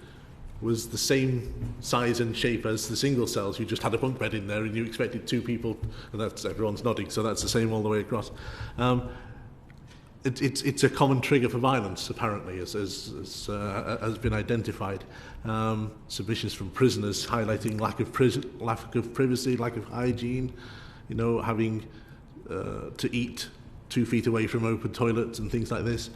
was the same size and shape as the single cells. You just had a bunk bed in there and you expected two people, and that's everyone's nodding, so that's the same all the way across. it's a common trigger for violence, apparently, as has been identified. Submissions from prisoners highlighting lack of privacy, lack of hygiene, having to eat 2 feet away from open toilets and things like this.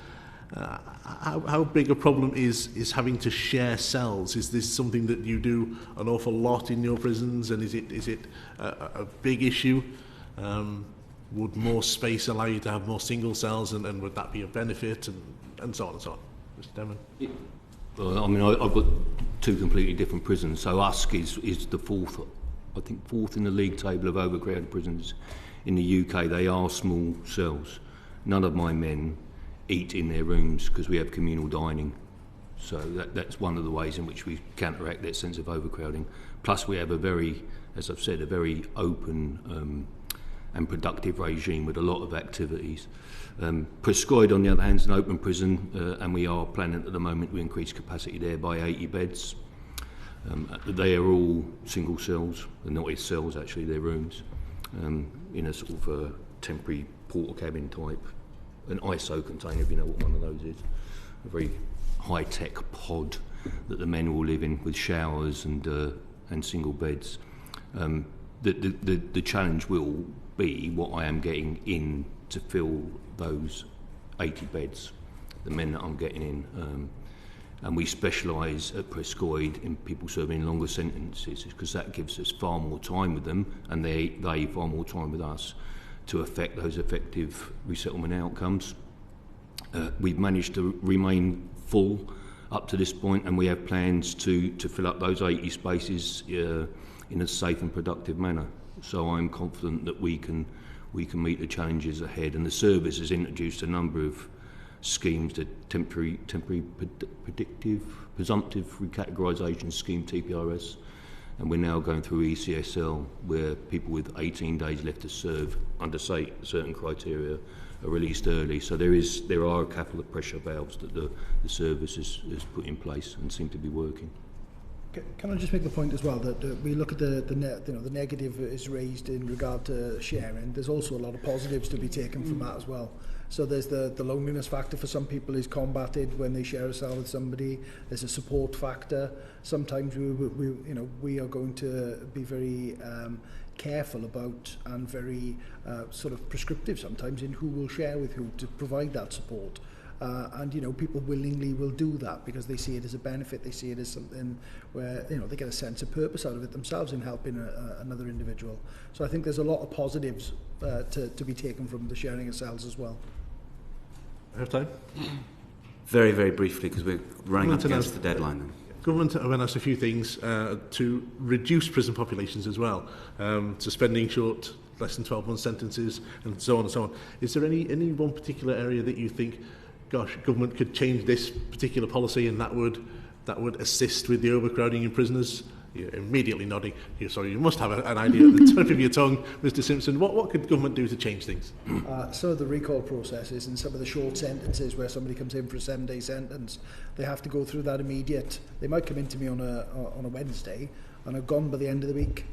How big a problem is having to share cells? Is this something that you do an awful lot in your prisons, and is it a big issue? Would more space allow you to have more single cells, and would that be a benefit, and so on and so on? Mr. Denman? Well, I mean, I've got 2 completely different prisons. So Usk is the fourth in the league table of overcrowded prisons in the UK. They are small cells. None of my men eat in their rooms because we have communal dining. So that's one of the ways in which we counteract that sense of overcrowding. Plus we have a very open and productive regime with a lot of activities. Prescoed, on the other hand, is an open prison, and we are planning at the moment to increase capacity there by 80 beds. They are all single cells, and not cells actually, they're rooms, in a sort of a temporary porter cabin type, an ISO container, if you know what one of those is, a very high-tech pod that the men will live in with showers and single beds. The challenge will be what I am getting in to fill those 80 beds, the men that I'm getting in. And we specialise at Prescoed in people serving longer sentences because that gives us far more time with them, and they far more time with us to affect those effective resettlement outcomes. We've managed to remain full up to this point, and we have plans to fill up those 80 spaces in a safe and productive manner. So I'm confident that we can meet the challenges ahead, and the service has introduced a number of schemes, the temporary predictive presumptive recategorisation scheme, TPRS, and we're now going through ECSL, where people with 18 days left to serve under certain criteria are released early. So there are a couple of pressure valves that the service has put in place and seem to be working. Can I just make the point as well that we look at the negative is raised in regard to sharing. There's also a lot of positives to be taken from that as well. So there's the loneliness factor for some people is combated when they share a cell with somebody. There's a support factor. Sometimes we are going to be very careful about and very sort of prescriptive sometimes in who will share with who to provide that support. And people willingly will do that because they see it as a benefit. They see it as something where they get a sense of purpose out of it themselves in helping another individual. So I think there's a lot of positives to be taken from the sharing of cells as well. I have time? Very, very briefly, because we're running up against the deadline. Then. Government have announced a few things to reduce prison populations as well, suspending short, less than 12-month sentences, and so on and so on. Is there any one particular area that you think, gosh, government could change this particular policy and that would assist with the overcrowding in prisoners? You're immediately nodding. You must have an idea at the tip of your tongue, Mr. Simpson. What could government do to change things? Some of the recall processes and some of the short sentences where somebody comes in for a 7-day sentence, they have to go through that immediate. They might come into me on a Wednesday and are gone by the end of the week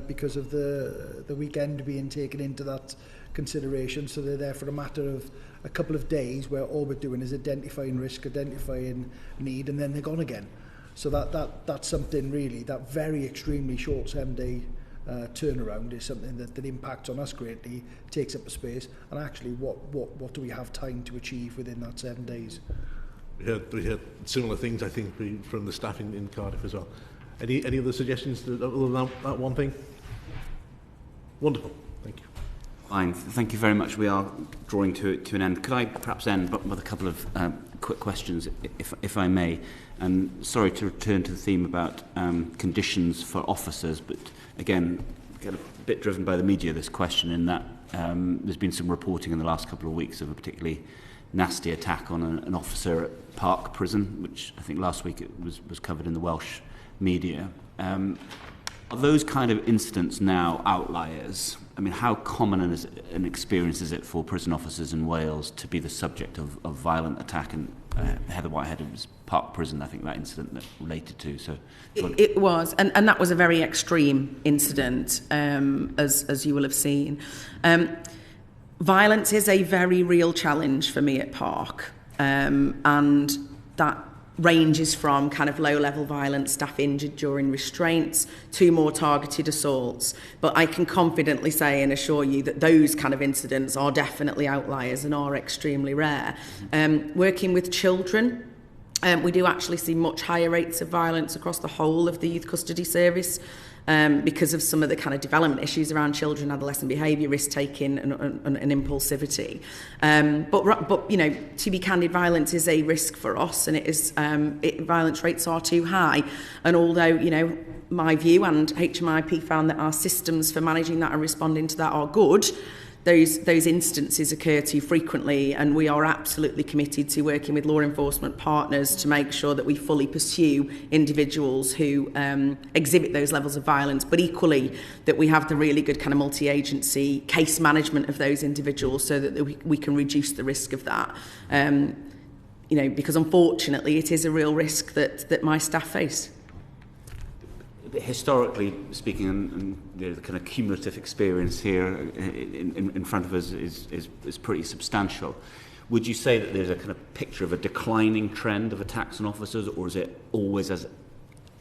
because of the weekend being taken into that consideration. So they're there for a matter of a couple of days where all we're doing is identifying risk, identifying need, and then they're gone again. So that's something really, that very extremely short 7-day turnaround is something that impacts on us greatly, takes up a space, and actually what do we have time to achieve within that 7 days? We heard similar things, I think, from the staff in Cardiff as well. Any other suggestions other than that one thing? Wonderful, thank you. Fine, thank you very much. We are drawing to an end. Could I perhaps end with a couple of quick questions, if I may? And sorry to return to the theme about conditions for officers, but again, get a bit driven by the media, this question, in that there's been some reporting in the last couple of weeks of a particularly nasty attack on an officer at Parc prison, which I think last week it was covered in the Welsh media. Are those kind of incidents now outliers? I mean, how common an experience is it for prison officers in Wales to be the subject of violent attack? And Heather Whitehead, it was Parc prison, I think, that incident that related to. So it was, and that was a very extreme incident, as you will have seen. violence is a very real challenge for me at Parc, and that ranges from kind of low-level violence, staff injured during restraints, to more targeted assaults. But I can confidently say and assure you that those kind of incidents are definitely outliers and are extremely rare. Working with children, we do actually see much higher rates of violence across the whole of the youth custody service, because of some of the kind of development issues around children, adolescent behaviour, risk-taking and impulsivity. But you know, to be candid, violence is a risk for us, and it is violence rates are too high. And although, you know, my view and HMIP found that our systems for managing that and responding to that are good, those instances occur too frequently, and we are absolutely committed to working with law enforcement partners to make sure that we fully pursue individuals who exhibit those levels of violence, but equally that we have the really good kind of multi-agency case management of those individuals so that we can reduce the risk of that. You know, because unfortunately it is a real risk that my staff face. Historically speaking, and the kind of cumulative experience here in front of us is pretty substantial. Would you say that there's a kind of picture of a declining trend of attacks on officers, or is it always as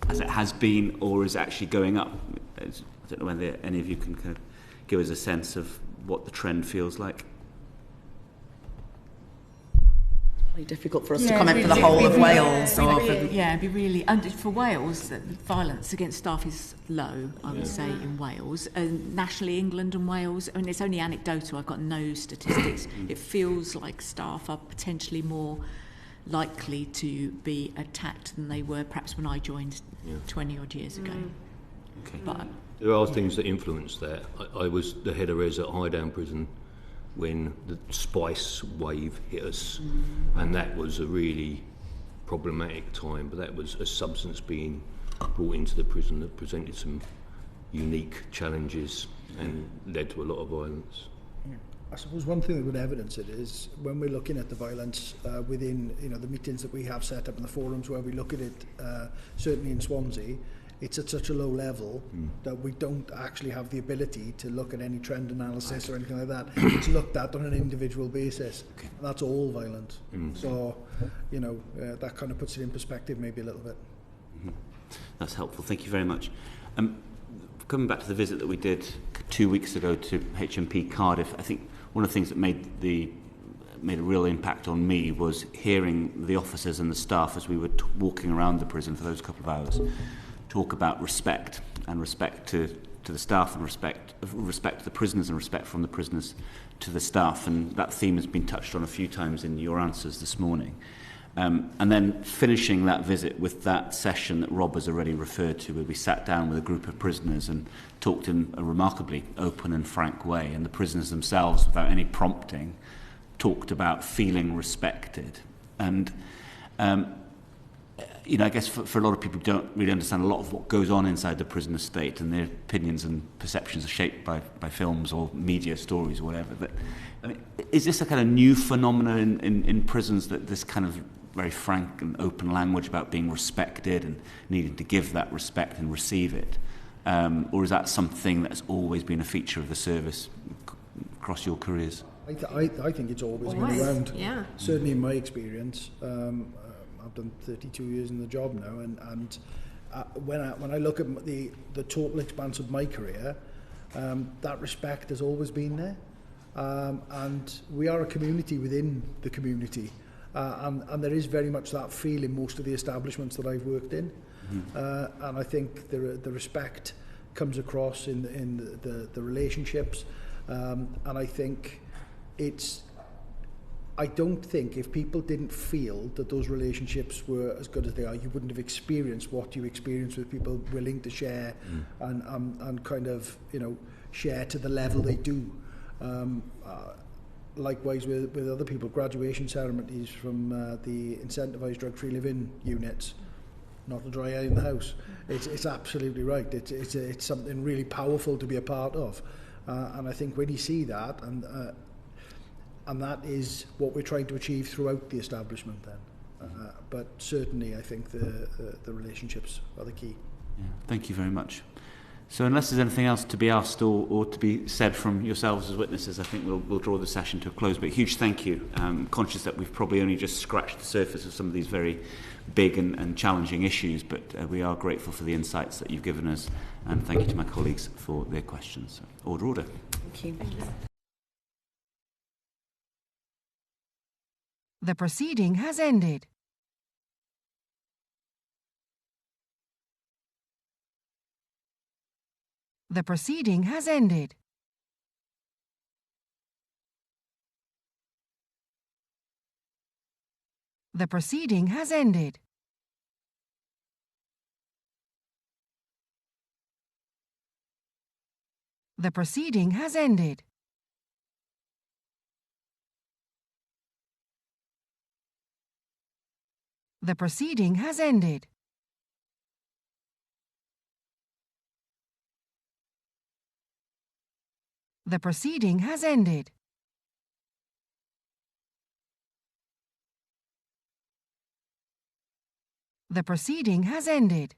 it has been, or is it actually going up? I don't know whether any of you can kind of give us a sense of what the trend feels like. Difficult for us to comment for the whole of Wales. It'd be really. And for Wales, the violence against staff is low, I would say, in Wales. Nationally, England and Wales, I mean, it's only anecdotal, I've got no statistics. It feels like staff are potentially more likely to be attacked than they were perhaps when I joined 20-odd years ago. Okay. But there are things that influence that. I was the head of res at Highdown Prison when the spice wave hit us, and that was a really problematic time, but that was a substance being brought into the prison that presented some unique challenges and led to a lot of violence. I suppose one thing that would evidence it is when we're looking at the violence within, you know, the meetings that we have set up in the forums where we look at it, certainly in Swansea, it's at such a low level that we don't actually have the ability to look at any trend analysis or anything like that. It's looked at on an individual basis. Okay. And that's all violent. So, you know, that kind of puts it in perspective maybe a little bit. That's helpful. Thank you very much. Coming back to the visit that we did 2 weeks ago to HMP Cardiff, I think one of the things that made a real impact on me was hearing the officers and the staff as we were walking around the prison for those couple of hours talk about respect, and respect to the staff, and respect to the prisoners, and respect from the prisoners to the staff. And that theme has been touched on a few times in your answers this morning. And then finishing that visit with that session that Rob has already referred to, where we sat down with a group of prisoners and talked in a remarkably open and frank way, and the prisoners themselves, without any prompting, talked about feeling respected. And you know, I guess for a lot of people who don't really understand a lot of what goes on inside the prison estate, and their opinions and perceptions are shaped by films or media stories or whatever. But I mean, is this a kind of new phenomenon in prisons, that this kind of very frank and open language about being respected and needing to give that respect and receive it? Or is that something that's always been a feature of the service across your careers? I think it's always been around. Yeah. Certainly in my experience. I've done 32 years in the job now, and when I look at the total expanse of my career, that respect has always been there, and we are a community within the community, and there is very much that feel in most of the establishments that I've worked in, and I think the respect comes across in the relationships, and I think I don't think if people didn't feel that those relationships were as good as they are, you wouldn't have experienced what you experience with people willing to share and kind of, you know, share to the level they do. Likewise with other people, graduation ceremonies from the incentivised drug-free living units, not a dry eye in the house. It's absolutely right. It's something really powerful to be a part of, and I think when you see that and that is what we're trying to achieve throughout the establishment then. But certainly I think the relationships are the key. Yeah, thank you very much. So unless there's anything else to be asked or to be said from yourselves as witnesses, I think we'll draw the session to a close. But a huge thank you. Conscious that we've probably only just scratched the surface of some of these very big and challenging issues, but we are grateful for the insights that you've given us, and thank you to my colleagues for their questions. Order. Thank you. The proceeding has ended. The proceeding has ended. The proceeding has ended. The proceeding has ended. The proceeding has ended. The proceeding has ended. The proceeding has ended.